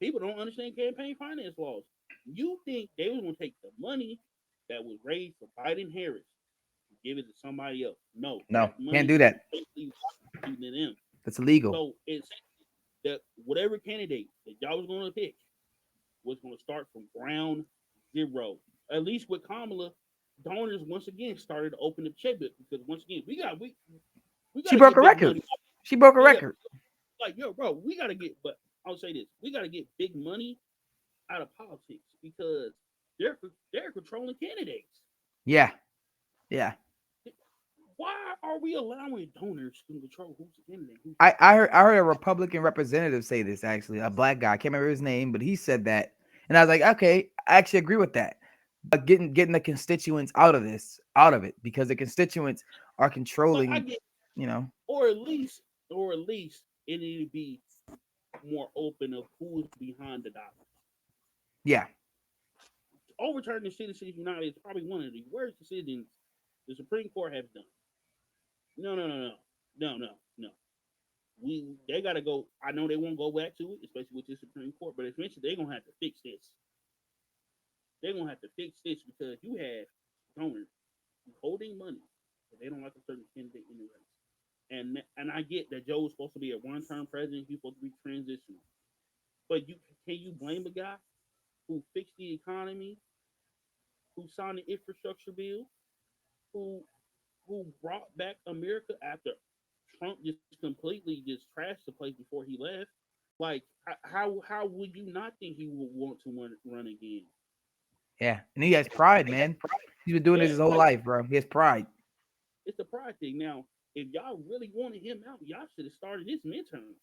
People don't understand campaign finance laws. You think they was gonna take the money that was raised for Biden Harris and give it to somebody else? No, No, that can't money do is that. completely to them. That's illegal. So it's that whatever candidate that y'all was gonna pick was gonna start from ground zero. At least with Kamala, donors once again started to open the checkbook because once again we She gotta broke get a big record. money. She broke a Yeah, yeah. record. Like yo, bro, we gotta get. But I'll say this: we gotta get big money out of politics because they're controlling candidates. Yeah, yeah. Why are we allowing donors to control who's a candidate, who's I, not? I heard I heard a Republican representative say this actually, a black guy. I can't remember his name, but he said that, and I was like, okay, I actually agree with that. But getting the constituents out of this, out of it, because the constituents are Like I controlling. get, You know, or at least it need to be more open of who is behind the dollars. yeah. Overturning the Citizens United is probably one of the worst decisions the Supreme Court has done. No, no, no, no, no, no, no. They gotta go. I know they won't go back to it, especially with the Supreme Court, but eventually they're gonna have to fix this. They're gonna have to fix this because you have donors holding money, but they don't like a certain candidate in the race. And I get that Joe's supposed to be a one term president. He's supposed to be transitional, but you blame a guy who fixed the economy, who signed the infrastructure bill, who brought back America after Trump just completely just trashed the place before he left? Like, how would you not think he would want to run again? Yeah, and he has pride, man. He's been doing this Yeah, his whole like life, bro. He has pride. it's the pride thing. Now, if y'all really wanted him out, y'all should have started this midterms.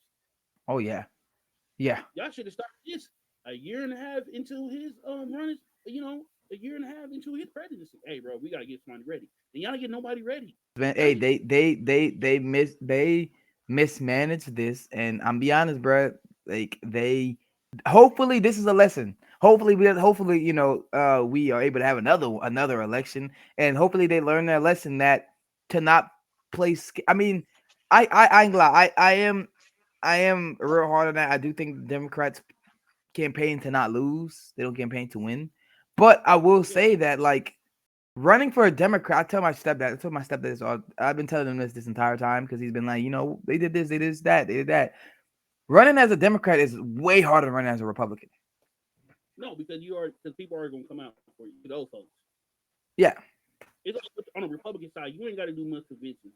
Oh yeah, yeah. Y'all should have started this a year and a half into his run. A year and a half into his presidency. Hey, bro, we gotta get somebody ready. And y'all get nobody ready. Man, Y'all hey, get they mismanaged this, and I'm be honest, bro. Like they, hopefully this is a lesson. Hopefully we are able to have another election, and hopefully they learn their lesson that to not place. I mean, I ain't gonna lie. I am real hard on that. I do think the Democrats campaign to not lose. They don't campaign to win. But I will yeah. say that like running for a Democrat, I told my stepdad this all. I've been telling him this entire time because he's been like, they did this, they did that, they did that. Running as a Democrat is way harder than running as a Republican. No, because people are gonna come out for you. Those folks. Yeah, It's like on the Republican side, you ain't got to do much convincing.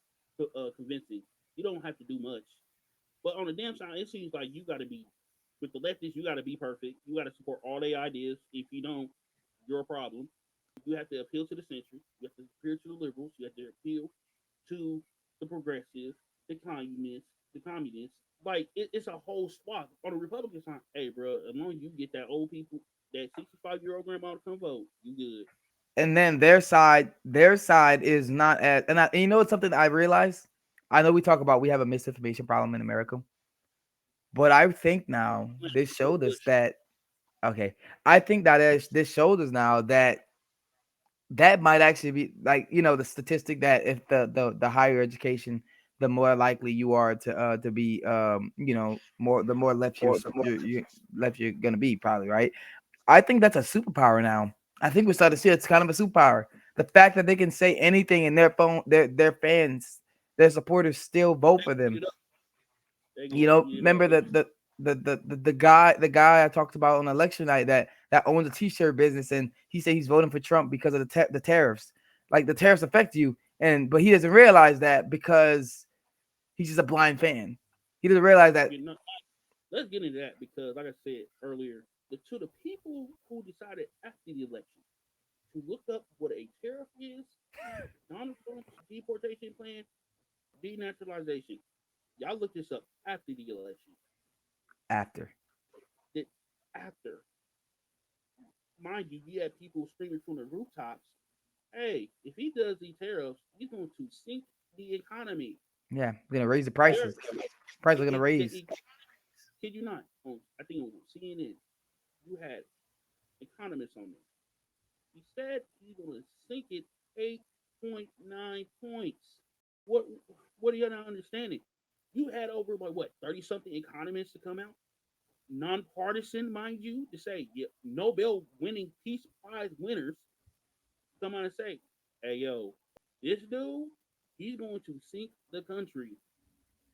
Convincing. You don't have to do much. But on the damn side, it seems like you got to be with the leftists. You got to be perfect. You got to support all their ideas. If you don't, you're a problem. You have to appeal to the century. You have to appeal to the liberals. You have to appeal to the progressives, the communists. Like it's a whole swath. On the Republican side, hey, bro, as long as you get that old people, that 65-year-old grandma to come vote, you good. and then their side is not as, and you know what's something that I realized. I know we have a misinformation problem in America, but I think now this showed us Bush. that Okay, I think that this shows us now that that might actually be like the statistic that if the higher education, the more likely you are to be more the more left you left you're gonna be probably, right? I think that's a superpower now. I think we start to see it's kind of a superpower. The fact that they can say anything and their phone, their fans, their supporters still vote They for gonna eat them. it up. They gonna eat it up. Remember the guy I talked about on election night that owns a t-shirt business, and he said he's voting for Trump because of the tariffs. Like the tariffs affect you, and but he doesn't realize that because he's just a blind fan. He doesn't realize that. You know, let's get into that because, like I said earlier, to the people who decided after the election to look up what a tariff is, Donald Trump's deportation plan, denaturalization. Y'all look this up after the election. After. That after, mind you, you had people screaming from the rooftops, "Hey, if he does these tariffs, he's going to sink the economy." Yeah, we're gonna raise the There, prices. Prices are gonna it, raise. kid you not. I think it was on CNN. You had economists on there. He said he's going to sink it 8.9 points. What What are you not understanding? You had over like what 30 something economists to come out, nonpartisan, mind you, to say yeah, Nobel winning peace prize winners come out and say, "Hey yo, this dude, he's going to sink the country."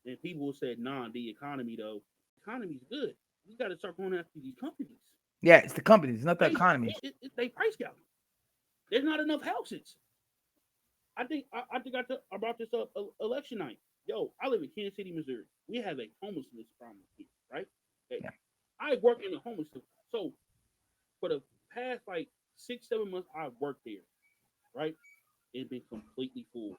And people said, "Nah, the economy though, economy's good. We got to start going after these companies. Yeah, it's the companies, not the Price, economy. they price gouge. There's not enough houses." I brought this up election night. Yo, I live in Kansas City, Missouri. We have a homelessness problem here, right? Okay. Yeah, I work in the homelessness. So for the past like 6, 7 months, I've worked there, right? It's been completely full.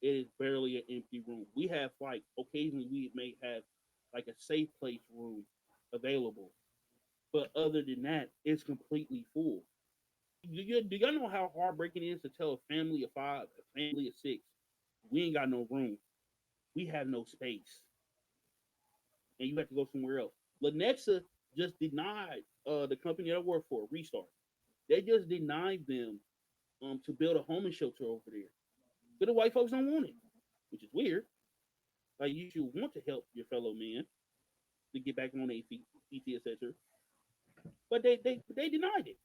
It is barely an empty room. We have like occasionally we may have like a safe place room available, but other than that, it's completely full. Do y'all know how heartbreaking it is to tell a family of five, a family of six, we ain't got no room, we have no space, and you have to go somewhere else. Lenexa just denied the company that I work for, Restart. They just denied them to build a homeless shelter over there. But the white folks don't want it, which is weird. Like you should want to help your fellow man to get back on their feet, etc. But they denied it.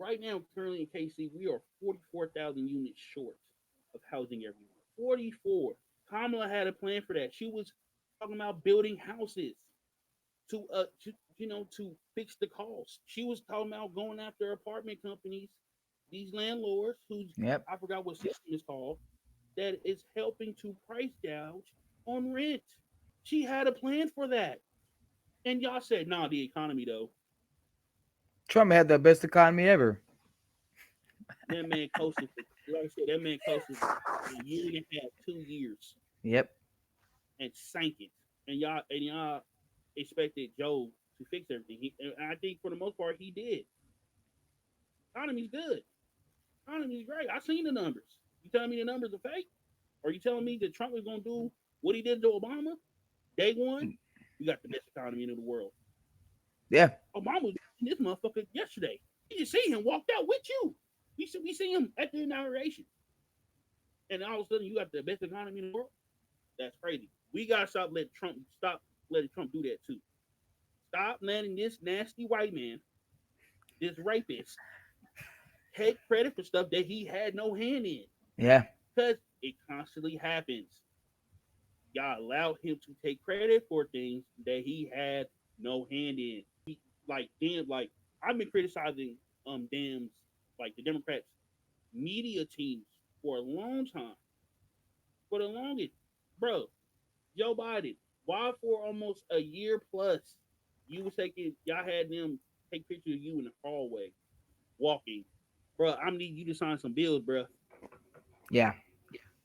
Right now, currently in KC, we are 44,000 units short of housing everywhere. 44. Kamala had a plan for that. She was talking about building houses to fix the cost. She was talking about going after apartment companies, these landlords who's yep. I forgot what system is called that is helping to price gouge on rent. She had a plan for that, and y'all said, "Nah, the economy though." Trump had the best economy ever. That man coasted for, like I said, that man coasted for a year and a half, 2 years, Yep. and sank it. And y'all expected Joe to fix everything. And I think for the most part he did. Economy's good. Economy's great. I seen the numbers. You telling me the numbers are fake? Or you telling me that Trump is gonna do what he did to Obama? Day one, we got the best economy in the world. Yeah. Obama was in this motherfucker yesterday. You just see him walked out with you. We see him at the inauguration, and all of a sudden you got the best economy in the world. That's crazy. We gotta stop letting Trump do that too. Stop letting this nasty white man, this rapist, take credit for stuff that he had no hand in. Yeah. Because it constantly happens. Y'all allowed him to take credit for things that he had no hand in. Like damn, like I've been criticizing damn like the Democrats media teams for a long time. For the longest. Bro, Joe Biden, why for almost a year plus you was taking y'all had them take pictures of you in the hallway walking. Bro, I'm gonna need you to sign some bills, bro. Yeah.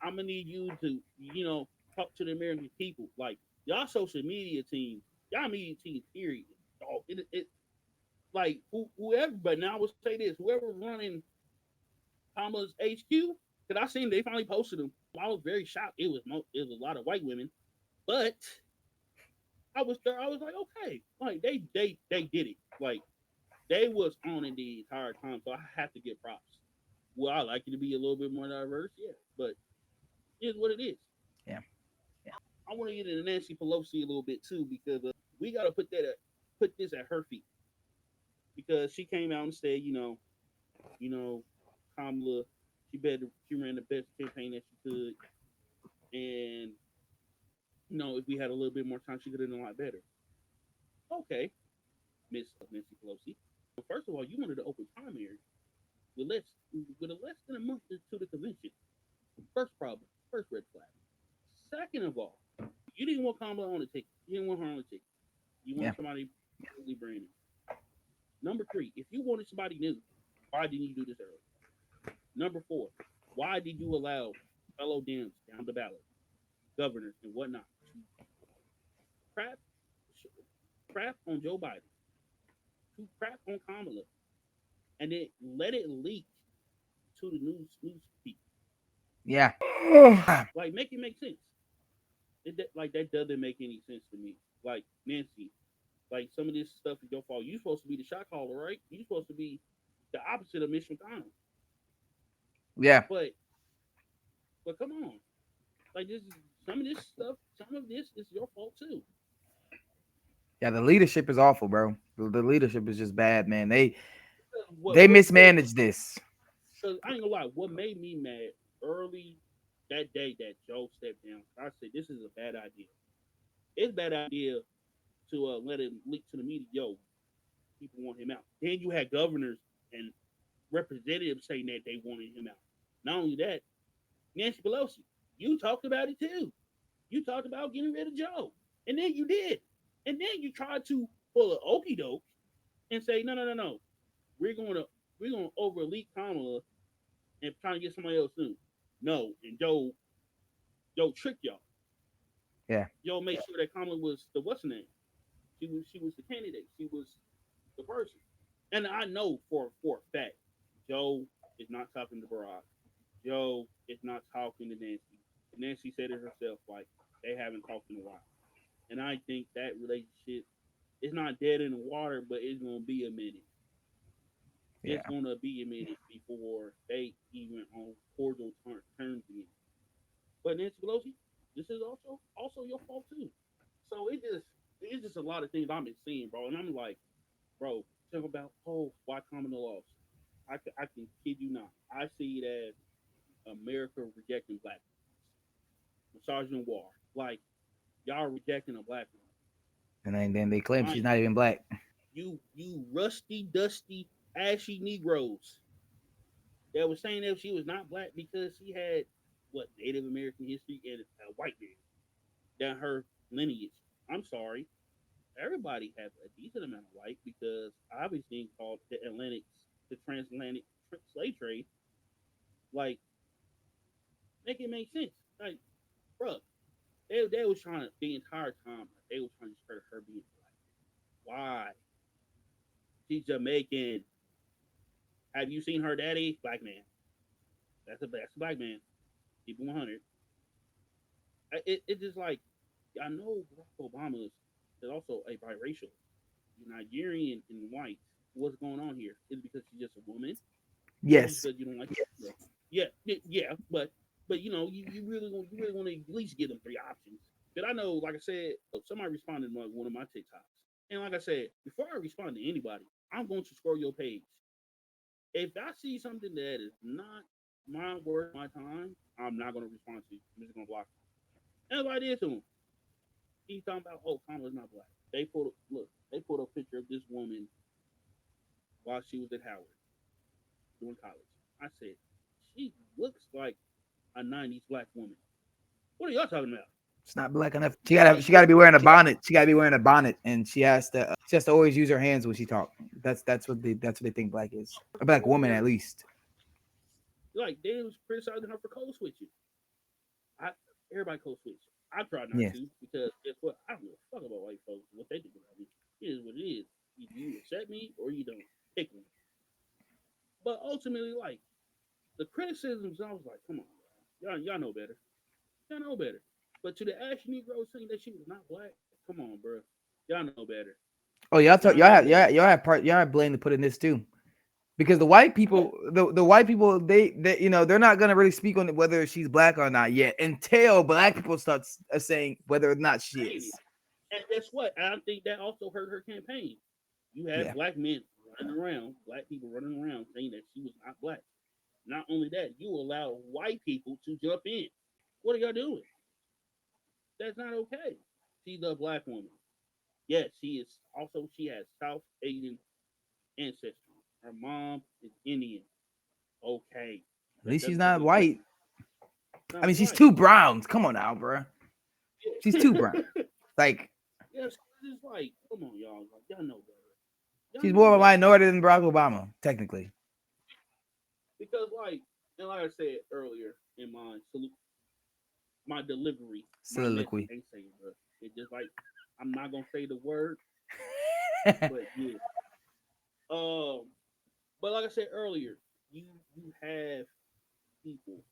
I'm gonna need you to, talk to the American people. Like y'all social media team, y'all media team, period. Oh, it like whoever. But now I will say this: whoever's running Kamala's HQ, because I seen they finally posted them. I was very shocked. It was a lot of white women, but I was there. I was like, okay, like they did it. Like They was on it the entire time, so I have to give props. Well, I like it to be a little bit more diverse, yeah, but it's what it is. Yeah. I want to get into Nancy Pelosi a little bit too because we got to put this at her feet because she came out and said, you know, Kamala, she ran the best campaign that she could, and if we had a little bit more time, she could have done a lot better. Okay, Miss Nancy Pelosi. Well, first of all, you wanted to open primary with less than a month to the convention. First problem, first red flag. Second of all, you didn't want Kamala on the ticket. You didn't want her on the ticket. You Yeah. wanted somebody completely brand new. Number three, if you wanted somebody new, why didn't you do this early? Number four, why did you allow fellow Dems down the ballot, governors and whatnot, to crap crap on Joe Biden, to crap on Kamala, and then let it leak to the news people? Yeah. Like, make it make sense. Like, that doesn't make any sense to me. Like, Nancy, like, some of this stuff is your fault. You're supposed to be the shot caller, right? You're supposed to be the opposite of Mitch McConnell. Yeah. But come on, like, this is some of this stuff. Some of this is your fault too. Yeah. The leadership is awful, bro. The leadership is just bad, man. What They what what? mismanaged this. Because I ain't gonna lie, what made me mad early that day that Joe stepped down, I said this is a bad idea. It's a bad idea to let him leak to the media. Yo, people want him out. Then you had governors and representatives saying that they wanted him out. Not only that, Nancy Pelosi, you talked about it too. You talked about getting rid of Joe, and then you did, and then you tried to pull an okey doke and say, no, no, no, no, we're gonna over elite Kamala and trying to get somebody else new. No, and Joe tricked y'all. Yeah. Joe made sure that Kamala was the what's her name. She was the candidate. She was the person. And I know for a fact, Joe is not talking to Barack. Joe is not talking to Nancy. Nancy said it herself, like they haven't talked in a while. And I think that relationship is not dead in the water, but it's gonna be a minute. Yeah. It's gonna be a minute before they even on cordial terms again. But Nancy Pelosi, this is also your fault too. So it's just a lot of things I'm seeing, bro. And I'm like, bro, talk about why common loss. I can kid you not. I see it as America rejecting black misogynoir. Like, y'all rejecting a black And then they claim woman. she's Mind not even black. you rusty, dusty, ashy Negroes that was saying that she was not black because she had what Native American history and a white man down her lineage. I'm sorry, everybody has a decent amount of white because obviously called the transatlantic slave trade. Like, make it make sense. Like, bro, they was trying to the entire time. They was trying to discredit her being black. Why? She's Jamaican. Have you seen her daddy? Black man. That's a black man. Keep it 100. It's just like I know Barack Obama is also a biracial, Nigerian and white. What's going on here? Is it because she's just a woman, or just Yes. because you don't like? Yes. Yeah. But you really want to at least give them three options. But I know, like I said, somebody responded to one of my TikToks, and like I said, before I respond to anybody, I'm going to scroll your page. If I see something that is not worth my time, I'm not going to respond to you. I'm just going to block you. And if I did to him, he's talking about, Kamala's not black. They pulled a picture of this woman while she was at Howard doing college. I said, she looks like a '90s black woman. What are y'all talking about? It's not black enough. Like, She gotta be wearing a bonnet. She gotta be wearing a bonnet, and she has to always use her hands when she talks. That's what they think black is. A black woman at or least. like they was criticizing her for code switching. I Everybody code switch. I try not Yeah. to because guess what? I don't give a fuck about white folks and what they think about me. It is what it is. Either you accept me or you don't. Pick one. But ultimately, like the criticisms, I was like, come on, y'all know better. Y'all know better. But to the Ashy Negro saying that she was not black, come on, bro. Y'all know better. Oh, Not only that, y'all have blame to put in this too. Because the white yeah, people, the white people, they they're not gonna really speak on whether she's black or not yet until black people start saying whether or not she saying it. is. And guess what? I think that also hurt her campaign. You had Yeah, black men running around, black people running around saying that she was not black. Not only that, you allow white people to jump in. What are y'all doing? That's not okay. She's a black woman. Yes, she is also she has South Asian ancestry. Her mom is Indian. Okay. at That least she's doesn't take not it away. white. I Not mean, she's white. two browns. Come on now, bro. She's Yeah. too brown. Like Yes, it's just like, come on, y'all. Like, y'all know better. Y'all she's know more of a better. minority than Barack Obama, technically. Because like and like I said earlier in my delivery, my message Soliloquy. ain't saying, bro. It's just like I'm not gonna say the word, but yeah. Um, but like I said earlier, you have people.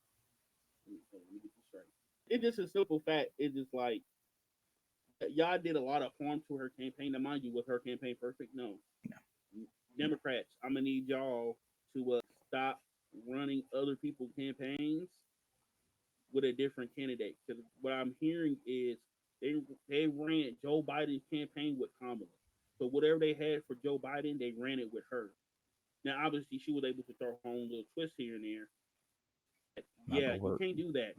Let me get this straight. It's just a simple fact. It's just like y'all did a lot of harm to her campaign. Now, mind you, was her campaign perfect? No. Democrats, I'm gonna need y'all to stop running other people's campaigns with a different candidate. Because what I'm hearing is they ran Joe Biden's campaign with Kamala. So whatever they had for Joe Biden, they ran it with her. Now, obviously, she was able to throw her own little twist here and there. But Not yeah, gonna you work. can't do that.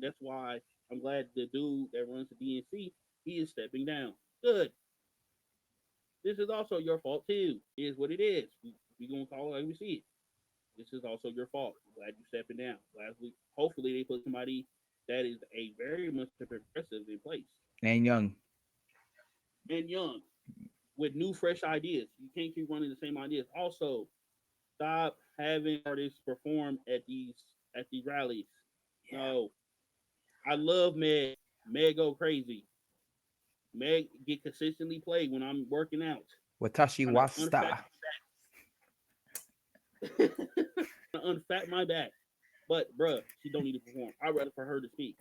That's why I'm glad the dude that runs the DNC he is stepping down. Good. This is also your fault too. It is what it is. We gonna call it like we see it. This is also your fault. I'm glad you stepping down. Last week, hopefully they put somebody that is a very much progressive in place And young. and young with new fresh ideas. You can't keep running the same ideas. Also, stop having artists perform at these rallies. Yeah. No, I love Meg. Meg go crazy. Meg get consistently played when I'm working out. Watashi Trying to unfat, Wasta. unfat my back. But bruh, she don't need to perform. I'd rather for her to speak.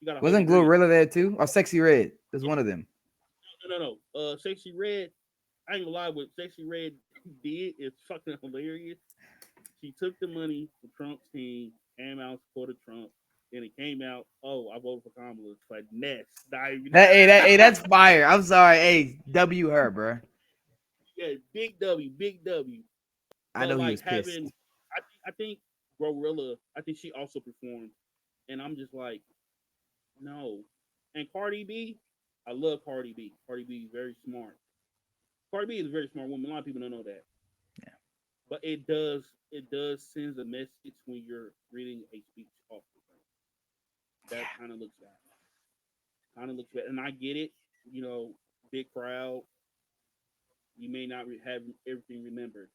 You got a whole Wasn't degree. Glorilla there too? Or Sexy Red? There's one of them. No. Sexy Red. I ain't gonna lie. What Sexy Red did is fucking hilarious. She took the money from Trump's team, came out supported Trump, and it came out. Oh, I voted for Kamala for Ness. Not even. That's fire. I'm sorry. Hey, W her, bro. Yeah, big W, big W. I But know he like was having, pissed. I think Gorilla. I think she also performed, and I'm just like, no. And Cardi B, I love Cardi B. Cardi B is very smart. Cardi B is a very smart woman. A lot of people don't know that. Yeah. But it does send a message when you're reading a speech off the thing. That kind of looks bad. Kind of looks bad, and I get it. You know, big crowd. You may not have everything remembered,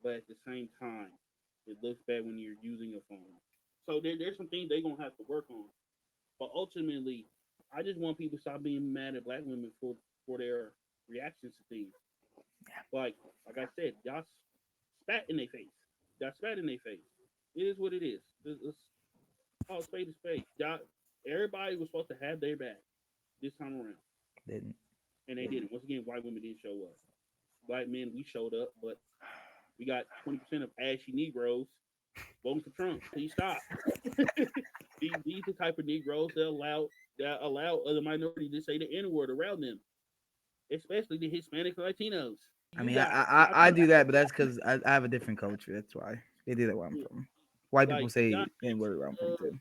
but at the same time, it looks bad when you're using a phone. So there's some things they're gonna have to work on. But ultimately, I just want people to stop being mad at black women for their reactions to things. Like I said, y'all spat in their face. Y'all spat in their face. It is what it is. It's call spade to spade. Y'all, everybody was supposed to have their back this time around, Didn't. and they didn't. Once again, white women didn't show up. Black men, we showed up, but we got 20% of ashy Negroes voting for Trump. Please stop. These the type of Negroes that allow other minorities to say the N word around them, especially the Hispanic Latinos. I You mean, I guys, I, y'all I keep do that, but that's because I have a different culture. That's why they do that where I'm from. White people like say N word where I'm from too.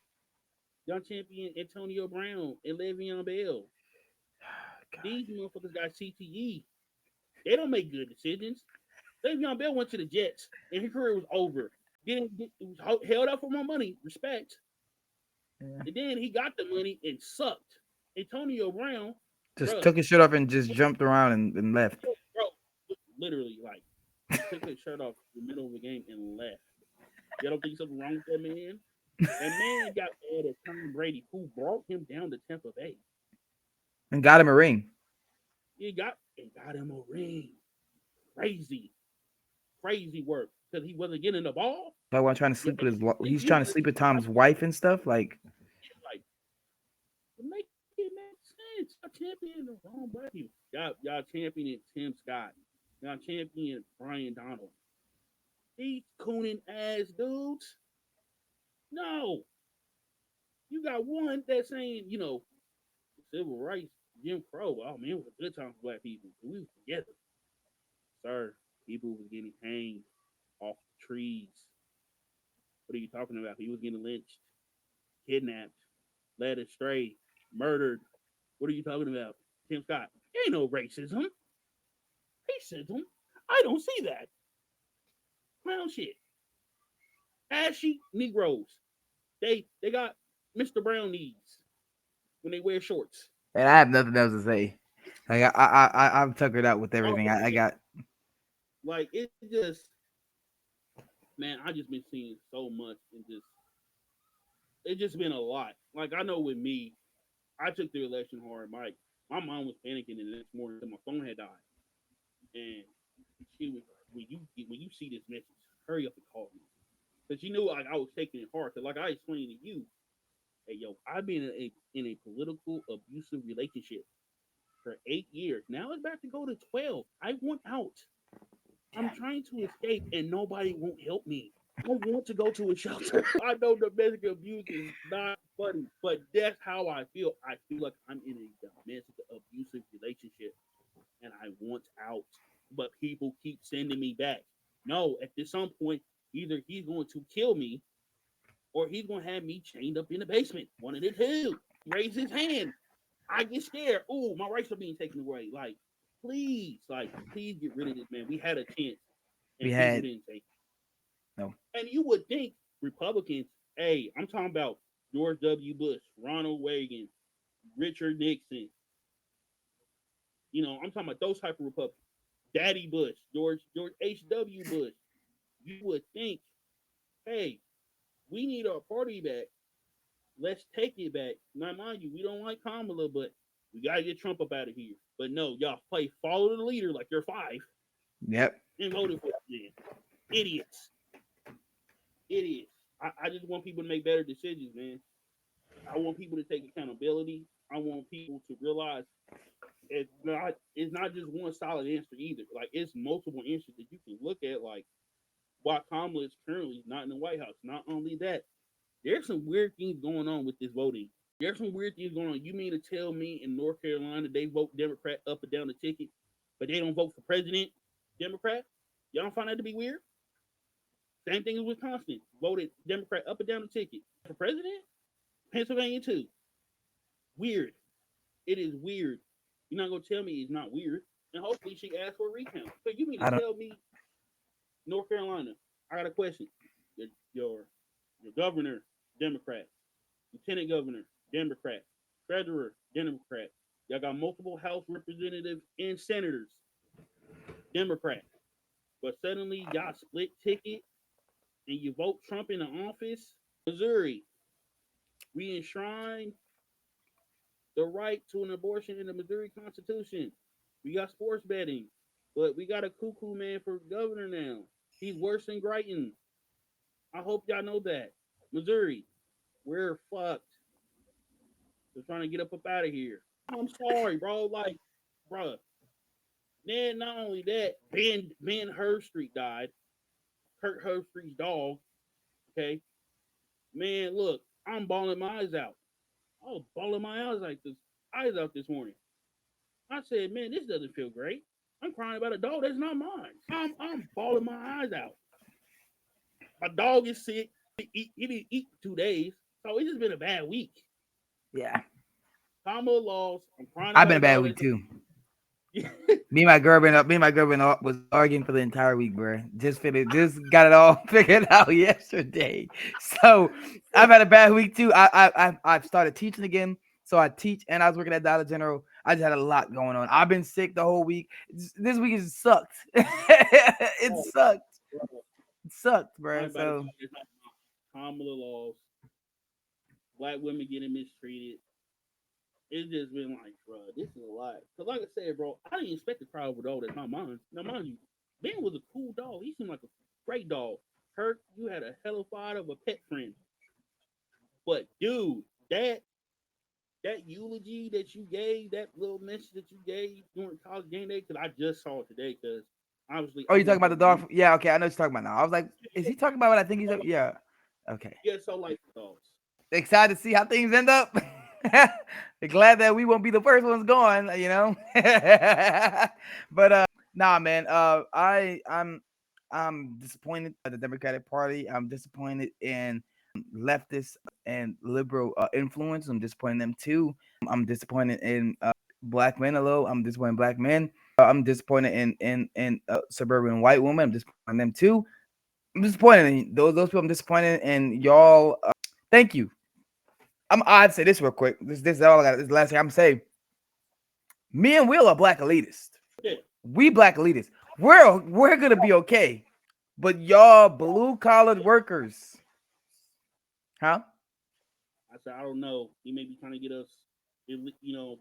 y'all champion Antonio Brown and Le'Veon Bell. God, These motherfuckers got CTE. They don't make good decisions. Le'Veon Bell went to the Jets and his career was over. Didn't get, was held up for more money, respect, yeah. and then he got the money and sucked. Antonio Brown, Just bruh, took his shirt off and just jumped around and left. bro, literally, like, he took his shirt off in the middle of the game and left. You don't think something wrong with that man? That man got mad at Tom Brady, who brought him down to Tampa Bay. And got him a ring. Got him a ring. Crazy, crazy work because he wasn't getting the ball. But while trying to Yeah, sleep with his, he's you trying to better sleep with keep Tom's wife and stuff. Like, like make it make sense. Y'all championing the wrong black people. Y'all championing Tim Scott. Y'all championing Brian Donald. These cooning ass dudes. No, you got one that's saying, civil rights, Jim Crow. Oh man, it was a good time for black people. We were together, sir. People was getting hanged off trees. What are you talking about? He was getting lynched, kidnapped, led astray, murdered. What are you talking about, Tim Scott? Ain't no racism. Racism. I don't see that. Clown shit. Ashy Negroes. They got Mr. Brown knees when they wear shorts. And I have nothing else to say. Like I'm tuckered out with Oh, everything. I got. like it just, man, I just been seeing so much and just it just been a lot. Like I know with me, I took the election hard. My mom was panicking the next morning that my phone had died, and she was when you see this message, hurry up and call me because she knew like I was taking it hard. Cause like I explained to you, hey yo, I've been in a political abusive relationship for 8 years. Now it's about to go to 12. I want out. I'm trying to escape, and nobody won't help me. I want to go to a shelter. I know domestic abuse is not funny, but that's how I feel. I feel like I'm in a domestic abusive relationship and I want out. But people keep sending me back. No, at this some point, either he's going to kill me or he's going to have me chained up in the basement. One of the two. Raise his hand. I get scared. Ooh, my rights are being taken away. Please get rid of this man. We had a chance We and people had didn't take it. no. And you would think Republicans, hey, I'm talking about George W. Bush, Ronald Reagan, Richard Nixon. I'm talking about those type of Republicans. Daddy Bush, George H.W. Bush. You would think, hey, we need our party back. Let's take it back. Now, mind you, we don't like Kamala, but we gotta get Trump up out of here. But no, y'all follow the leader like you're five Yep. and voted for him. Idiots. Idiots. I just want people to make better decisions, man. I want people to take accountability. I want people to realize it's not just one solid answer either. Like it's multiple answers that you can look at. Like why Kamala is currently not in the White House. Not only that, there's some weird things going on with this voting. There's some weird things going on. You mean to tell me in North Carolina they vote Democrat up and down the ticket, but they don't vote for president Democrat? Y'all don't find that to be weird? Same thing in Wisconsin. Voted Democrat up and down the ticket for president. Pennsylvania too. Weird. It is weird. You're not gonna tell me it's not weird. And hopefully she asked for a recount. So you mean to I don't. tell me North Carolina? I got a question. Your governor, Democrat. Lieutenant governor, Democrat. Treasurer, Democrat. Y'all got multiple House representatives and senators, Democrat. But suddenly y'all split ticket and you vote Trump into office. Missouri, we enshrine the right to an abortion in the Missouri Constitution. We got sports betting, but we got a cuckoo man for governor now. He's worse than Greitens. I hope y'all know that. Missouri, we're fucked. They're trying to get up out of here. I'm sorry, bro. Like, bro. Then not only that, Ben Herstreet died. Kurt Herstreet's dog. Okay, man. Look, I'm bawling my eyes out. I was bawling my eyes out this morning. I said, man, this doesn't feel great. I'm crying about a dog that's not mine. I'm bawling my eyes out. My dog is sick. He didn't eat for 2 days. So it's just been a bad week. Yeah. Kamala lost. I'm crying I've about been a a bad dog week that's too. not. Me and my girlfriend was arguing for the entire week, bro. Just got it all figured out yesterday. So I've had a bad week too. I've started teaching again. So I teach and I was working at Dollar General. I just had a lot going on. I've been sick the whole week. This week has sucked. It Oh, sucked. bro, It sucked, crying bro. about a dog So that's not mine. Kamala lost. Black women getting mistreated. It's just been like, bro, this is a lot. Cause like I said, bro, I didn't expect to cry over a dog that's not mine. Now, mind you, Ben was a cool dog. He seemed like a great dog. Kurt, you had a hell of a pet friend. But dude, that that eulogy that you gave, that little message that you gave during college game day, because I just saw it today. Because obviously Oh, I you talking went about to the Duke. dog? Yeah, okay, I know what you're talking about now. I was like, is he talking about what I think he's talking? Yeah, okay. Yeah, so like thoughts. Excited to see how things end up. Glad that we won't be the first ones going, you know. But nah, man. I'm disappointed by the Democratic Party. I'm disappointed in leftist and liberal influence. I'm disappointed in them too. I'm disappointed in black men a little. I'm disappointed in black men. I'm disappointed in suburban white women. I'm disappointed in them too. I'm disappointed in those people. I'm disappointed in y'all. Thank you. I'd say this real quick. This is all I got. This is the last thing I'm saying. Me and Will are black elitists. Yeah, We black elitists. We're gonna be okay. But y'all blue collared workers, huh? I said I don't know. He may be trying to get us,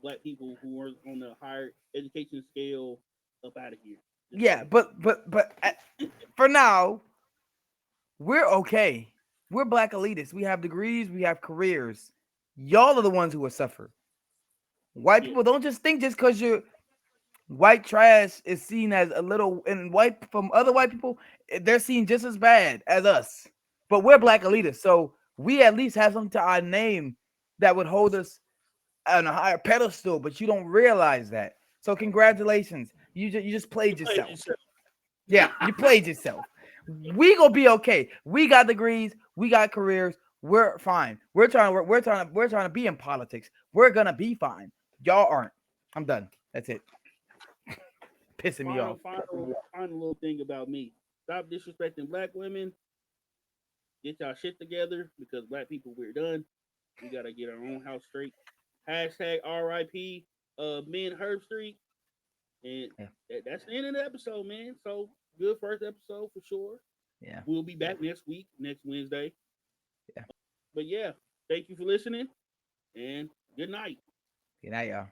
black people who are on the higher education scale up out of here. Just Yeah, saying. but for now, we're okay. We're black elitists. We have degrees. We have careers. Y'all are the ones who will suffer. White Yeah, people don't just think just because you're white trash is seen as a little and white from other white people, they're seen just as bad as us. But we're black yeah. elitists, so we at least have something to our name that would hold us on a higher pedestal. But you don't realize that. So congratulations, you just You played played yourself. yourself. Yeah, you played yourself. We gonna be okay. We got degrees. We got careers. We're fine. We're trying to be in politics. We're gonna be fine. Y'all aren't. I'm done. That's it. Pissing me off. Final little thing about me. Stop disrespecting black women. Get y'all shit together because black people we're done. We gotta get our own house straight. Hashtag RIP Men Herb Street. And Yeah. that's the end of the episode, man. So good first episode for sure. Yeah. We'll be back next week, next Wednesday. Yeah. But yeah, thank you for listening and good night. Good night, y'all.